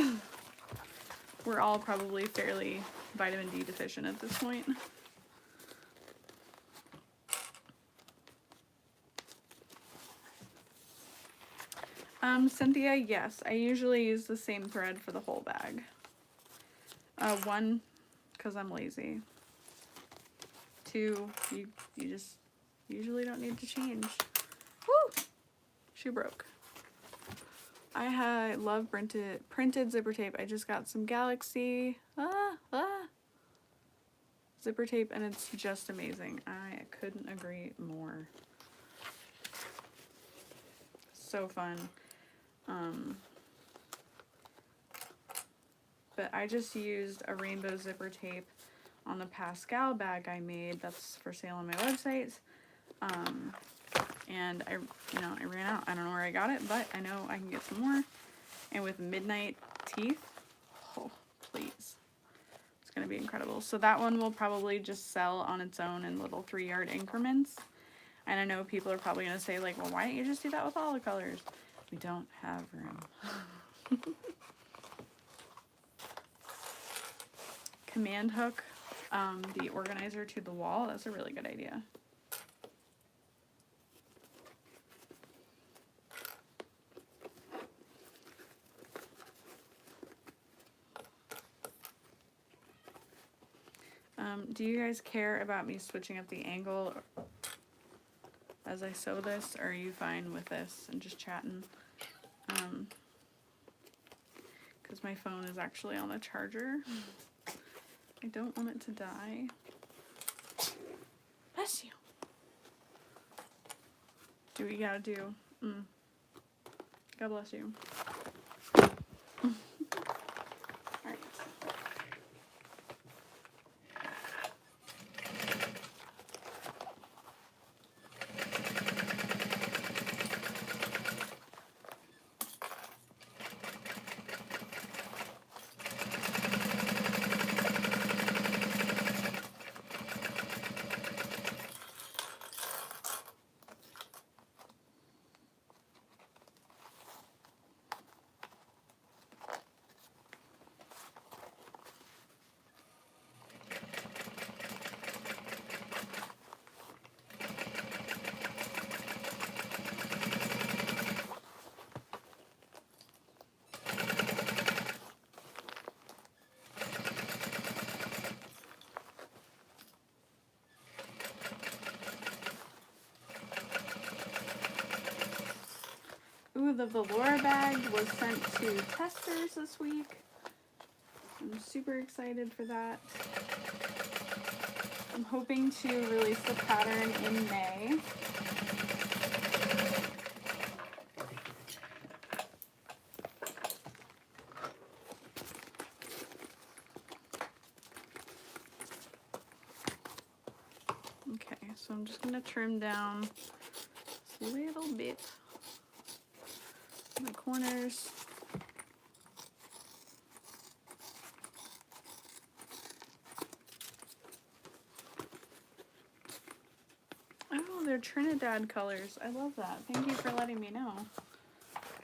We're all probably fairly vitamin D deficient at this point. Cynthia, yes. I usually use the same thread for the whole bag. One, because I'm lazy. Two, you just usually don't need to change. Woo! Shoe broke. I love printed zipper tape. I just got some Galaxy zipper tape, and it's just amazing. I couldn't agree more. So fun. But I just used a rainbow zipper tape on the Pascal bag I made. That's for sale on my website. And I ran out. I don't know where I got it, but I know I can get some more. And with midnight teeth, oh, please. It's going to be incredible. So that one will probably just sell on its own in little 3-yard increments. And I know people are probably going to say, like, well, why don't you just do that with all the colors? We don't have room. Command hook the organizer to the wall. That's a really good idea. Do you guys care about me switching up the angle as I sew this, or are you fine with this and just chatting? Because my phone is actually on the charger. I don't want it to die. Bless you. Do what you gotta do. God bless you. Alright. Ooh, the velour bag was sent to testers this week. I'm super excited for that. I'm hoping to release the pattern in May. Okay, so I'm just gonna trim down a little bit the corners. Oh, they're Trinidad colors. I love that. Thank you for letting me know.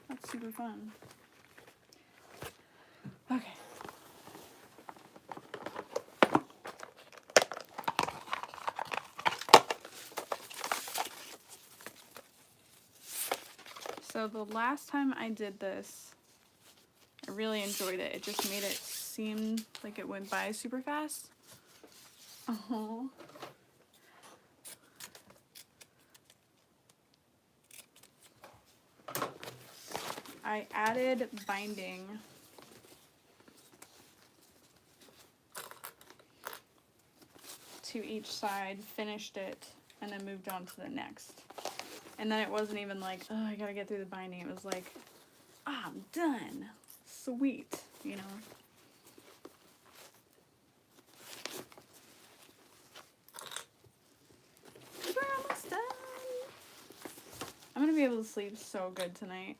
That's super fun. Okay. So the last time I did this, I really enjoyed it. It just made it seem like it went by super fast. Oh. I added binding to each side, finished it, and then moved on to the next. And then it wasn't even like, oh, I gotta get through the binding. It was like, I'm done. Sweet, you know? We're almost done. I'm gonna be able to sleep so good tonight.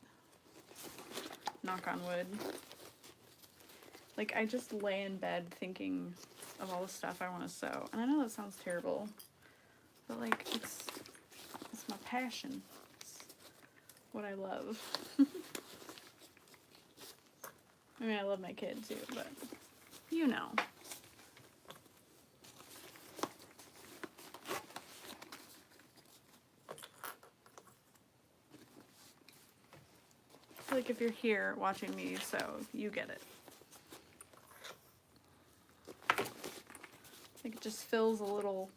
Knock on wood. Like, I just lay in bed thinking of all the stuff I want to sew. And I know that sounds terrible, but like, it's my passion. It's what I love. I mean, I love my kid too, but you know. I feel like if you're here watching me, so you get it. Like, it just fills a little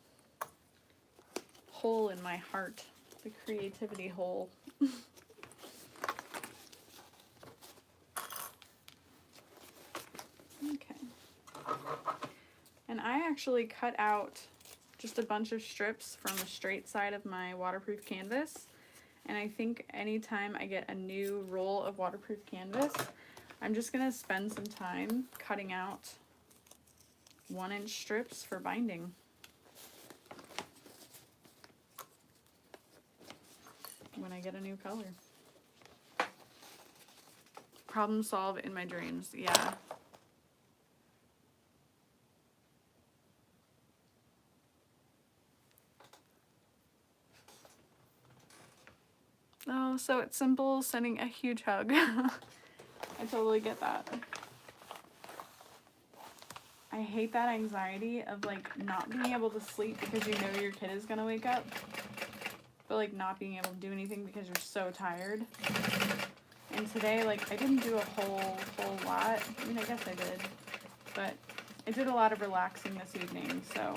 hole in my heart, the creativity hole. Okay. And I actually cut out just a bunch of strips from the straight side of my waterproof canvas. And I think anytime I get a new roll of waterproof canvas, I'm just gonna spend some time cutting out 1-inch strips for binding. When I get a new color. Problem solve in my dreams, yeah. Oh, so it's simple, sending a huge hug. I totally get that. I hate that anxiety of like not being able to sleep because you know your kid is gonna wake up, but like not being able to do anything because you're so tired. And today, like, I didn't do a whole lot. I mean, I guess I did, but I did a lot of relaxing this evening, so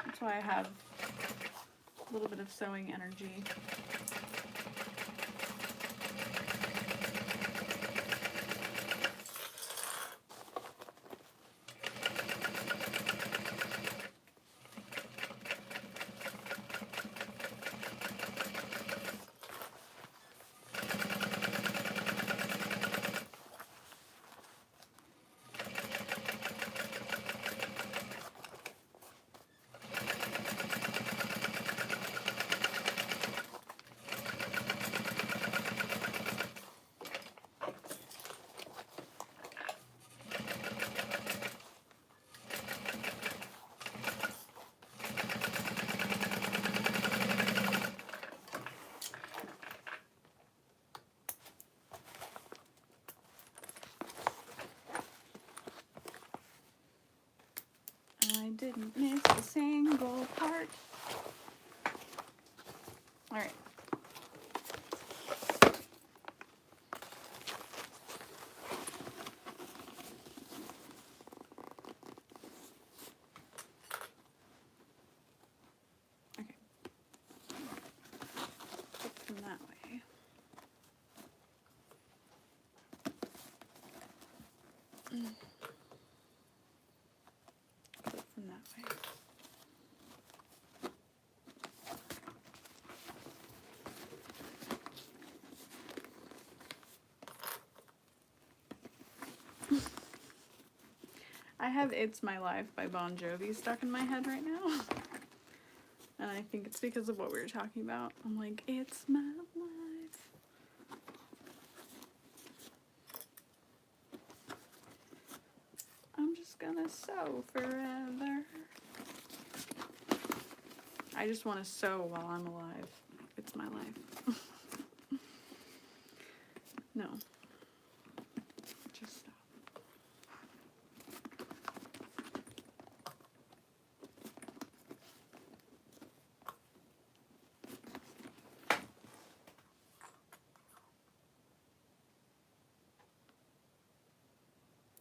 that's why I have a little bit of sewing energy. I didn't miss a single part. All right. Okay. From that way. that way. I have It's My Life by Bon Jovi stuck in my head right now. And I think it's because of what we were talking about. I'm like, it's my life. I'm just gonna sew forever. I just want to sew while I'm alive. It's my life. No. Just stop.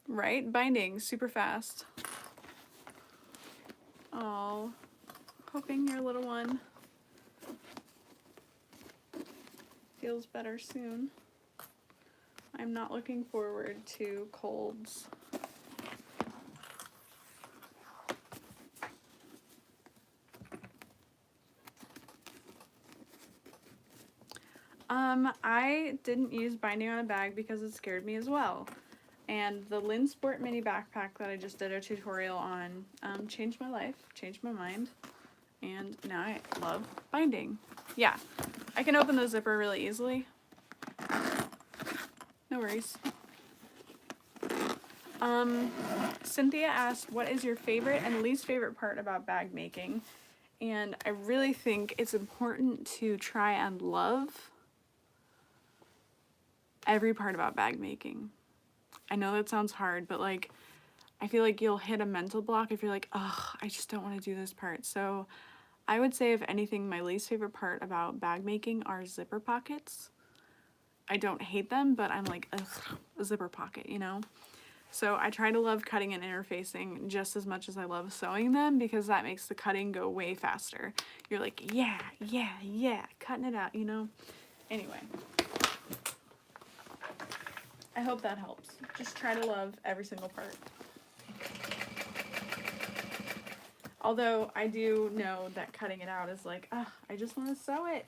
Right? Binding super fast. Oh, hoping your little one feels better soon. I'm not looking forward to colds. I didn't use binding on a bag because it scared me as well. And the Lynn Sport mini backpack that I just did a tutorial on changed my life, changed my mind, and now I love binding. Yeah, I can open the zipper really easily. No worries. Cynthia asked, what is your favorite and least favorite part about bag making? And I really think it's important to try and love every part about bag making. I know that sounds hard, but like, I feel like you'll hit a mental block if you're like, oh, I just don't want to do this part. So I would say, if anything, my least favorite part about bag making are zipper pockets. I don't hate them, but I'm like, ugh, a zipper pocket, you know? So I try to love cutting and interfacing just as much as I love sewing them, because that makes the cutting go way faster. You're like, yeah, yeah, yeah, cutting it out, you know? Anyway. I hope that helps. Just try to love every single part. Although I do know that cutting it out is like, ah, I just want to sew it.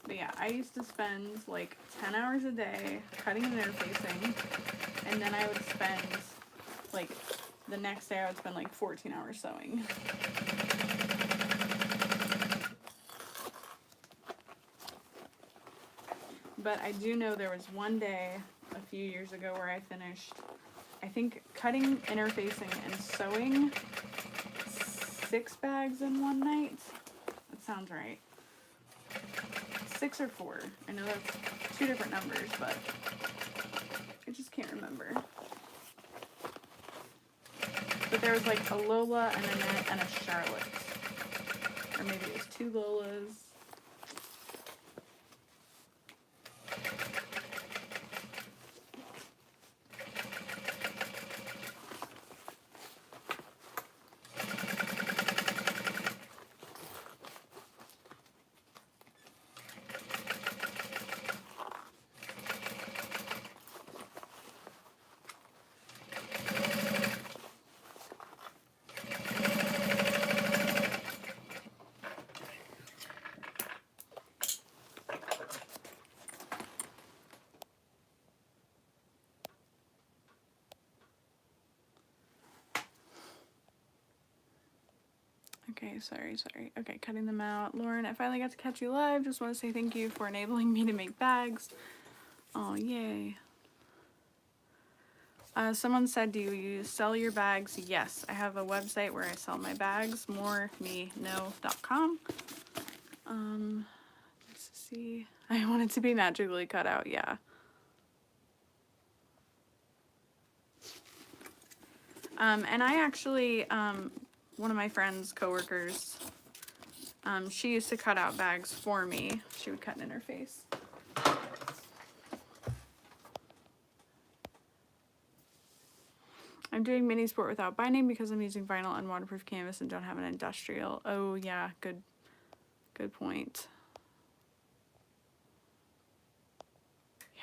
But yeah, I used to spend like 10 hours a day cutting and interfacing, and then I would spend like the next day I would spend like 14 hours sewing. But I do know there was one day a few years ago where I finished, I think, cutting, interfacing, and sewing 6 bags in one night. That sounds right. 6 or 4. I know that's 2 different numbers, but I just can't remember. But there was like a Lola and a Annette and a Charlotte. Or maybe it was 2 Lolas. Okay, sorry. Okay, cutting them out. Lauren, I finally got to catch you live. Just want to say thank you for enabling me to make bags. Oh, yay. Someone said, do you sell your bags? Yes, I have a website where I sell my bags, moremeno.com. Let's see. I want it to be magically cut out, yeah. And I actually, one of my friend's coworkers, she used to cut out bags for me. She would cut and interface. I'm doing mini sport without binding because I'm using vinyl and waterproof canvas and don't have an industrial. Oh yeah, good Good point. Yeah.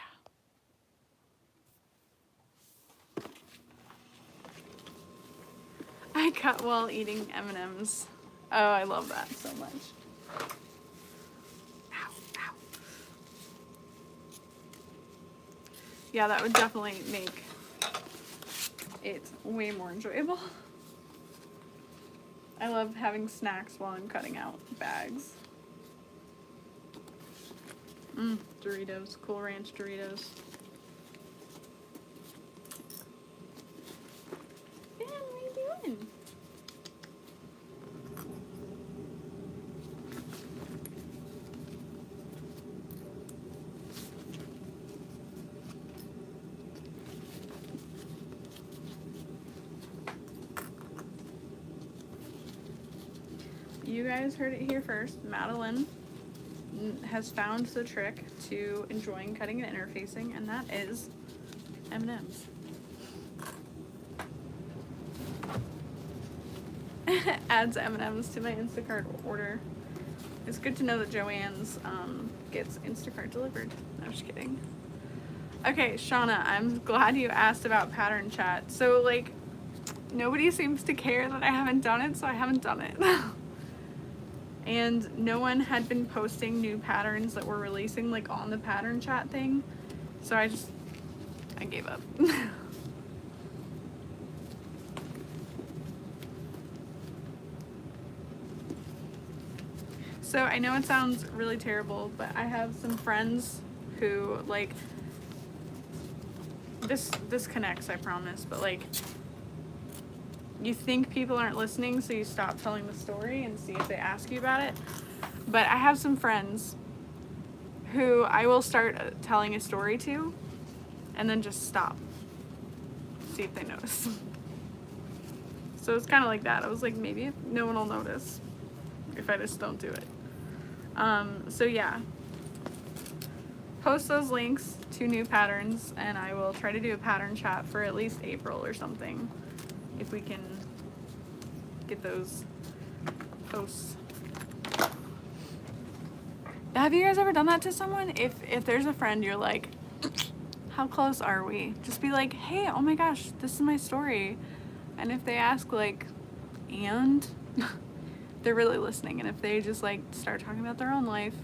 I cut while eating M&Ms. Oh, I love that so much. Ow, ow. Yeah, that would definitely make it way more enjoyable. I love having snacks while I'm cutting out bags. Doritos, Cool Ranch Doritos. Ben, what are you doing? You guys heard it here first. Madeline has found the trick to enjoying cutting and interfacing, and that is M&Ms. Adds M&Ms to my Instacart order. It's good to know that Joanne's gets Instacart delivered. No, I'm just kidding. Okay, Shauna, I'm glad you asked about pattern chat. So, like, nobody seems to care that I haven't done it, so I haven't done it. And no one had been posting new patterns that we're releasing, like, on the pattern chat thing. So I gave up. So I know it sounds really terrible, but I have some friends who, like, this connects, I promise, but, like, you think people aren't listening, so you stop telling the story and see if they ask you about it. But I have some friends who I will start telling a story to and then just stop. See if they notice. So it's kind of like that. I was like, maybe no one will notice if I just don't do it. So yeah. Post those links to new patterns, and I will try to do a pattern chat for at least April or something, if we can get those posts. Have you guys ever done that to someone? If there's a friend you're like, how close are we? Just be like, hey, oh my gosh, this is my story. And if they ask, like, and they're really listening. And if they just, like, start talking about their own life,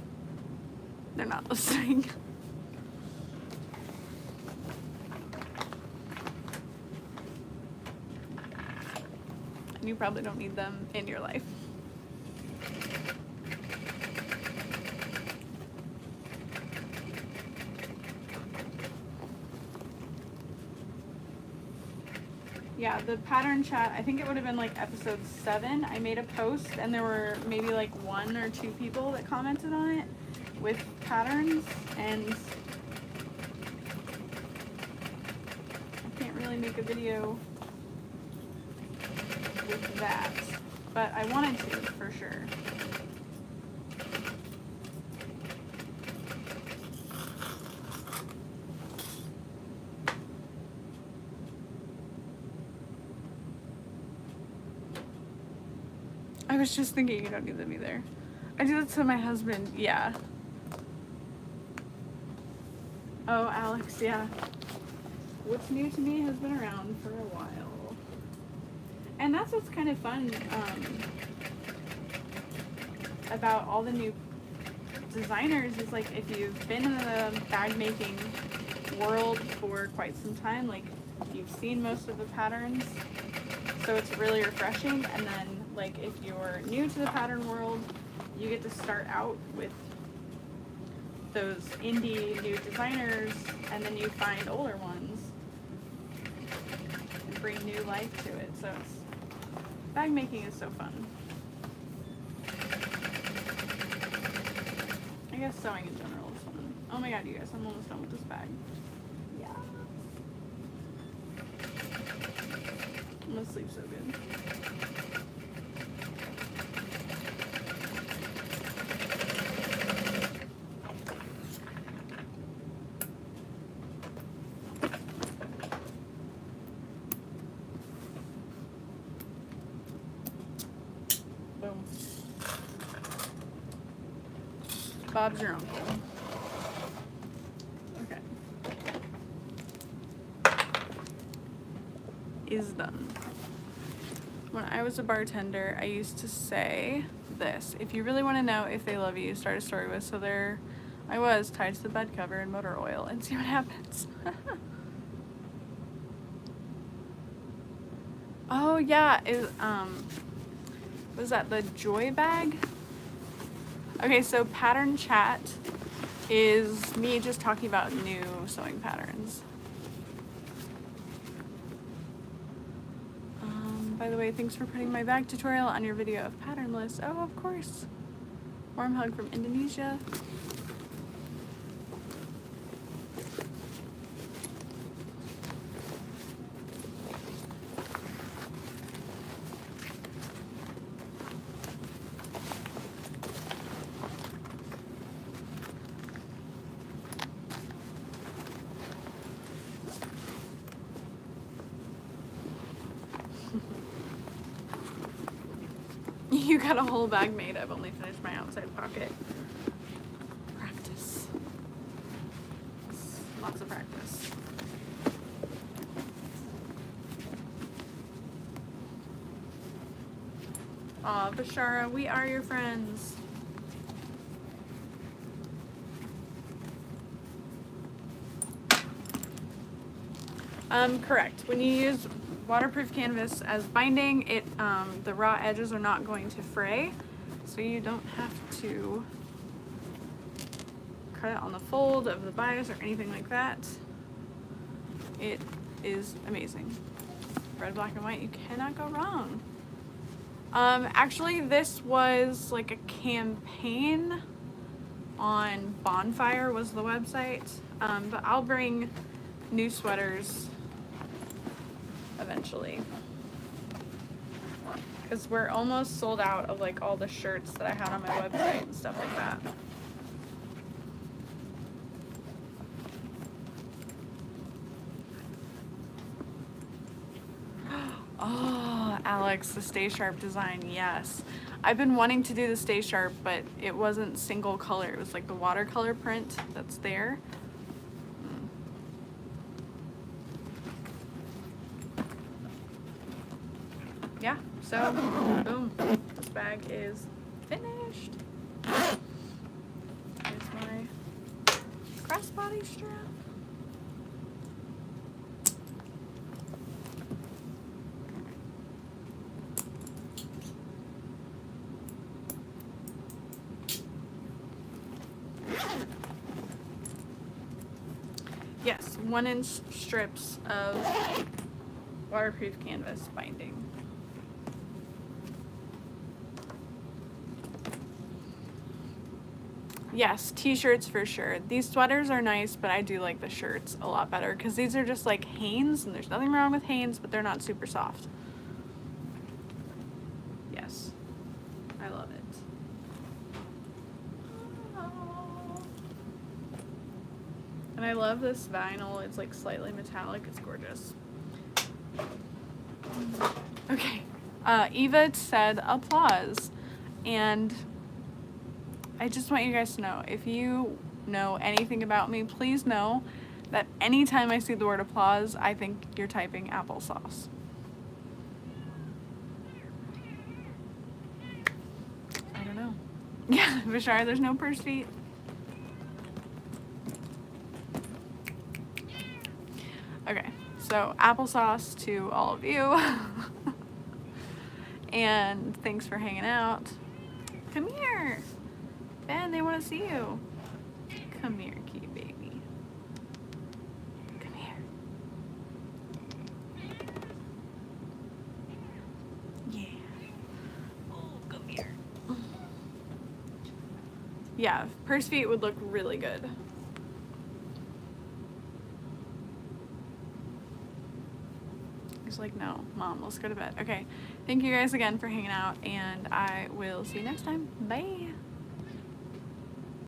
they're not listening. And you probably don't need them in your life. Yeah, the pattern chat, I think it would have been like episode 7. I made a post and there were maybe like 1 or 2 people that commented on it with patterns, and I can't really make a video with that, but I wanted to for sure. I was just thinking you don't need them either. I do that to my husband, yeah. Oh, Alex, yeah. What's new to me has been around for a while. And that's what's kind of fun about all the new designers is, like, if you've been in the bag making world for quite some time, like, you've seen most of the patterns, so it's really refreshing. And then, like, if you're new to the pattern world, you get to start out with those indie new designers, and then you find older ones and bring new life to it. So bag making is so fun. I guess sewing in general is fun. Oh my god, you guys, I'm almost done with this bag. Yeah. I'm gonna sleep so good. Boom. Bob's your uncle. Okay. Is done. When I was a bartender, I used to say this: if you really want to know if they love you, start a story with, so there I was, tied to the bed cover in motor oil, and see what happens. Oh yeah, was that the joy bag? Okay, so pattern chat is me just talking about new sewing patterns. By the way, thanks for putting my bag tutorial on your video of pattern list. Oh, of course. Warm hug from Indonesia. You got a whole bag made. I've only finished my outside pocket. Practice. Lots of practice. Aw, Bashara, we are your friends. Correct. When you use waterproof canvas as binding, the raw edges are not going to fray, so you don't have to cut it on the fold of the bias or anything like that. It is amazing. Red, black, and white, you cannot go wrong. Actually, this was like a campaign on Bonfire was the website, but I'll bring new sweaters eventually, because we're almost sold out of like all the shirts that I had on my website and stuff like that. Oh, Alex, the Stay Sharp design, yes. I've been wanting to do the Stay Sharp, but it wasn't single color. It was like the watercolor print that's there. Yeah, so, boom, this bag is finished. Here's my crossbody strap. Yes, 1-inch strips of waterproof canvas binding. Yes, t-shirts for sure. These sweaters are nice, but I do like the shirts a lot better because these are just like Hanes, and there's nothing wrong with Hanes, but they're not super soft. Yes, I love it. And I love this vinyl. It's like slightly metallic. It's gorgeous. Okay, Eva said applause, and I just want you guys to know, if you know anything about me, please know that anytime I see the word applause, I think you're typing applesauce. I don't know. Yeah, Bashar, there's no purse feet. Okay, so applesauce to all of you. And thanks for hanging out. Come here. Ben, they want to see you. Come here, kitty baby. Come here. Yeah. Oh, come here. Yeah, purse feet would look really good. He's like, no, Mom, let's go to bed. Okay, thank you guys again for hanging out, and I will see you next time. Bye.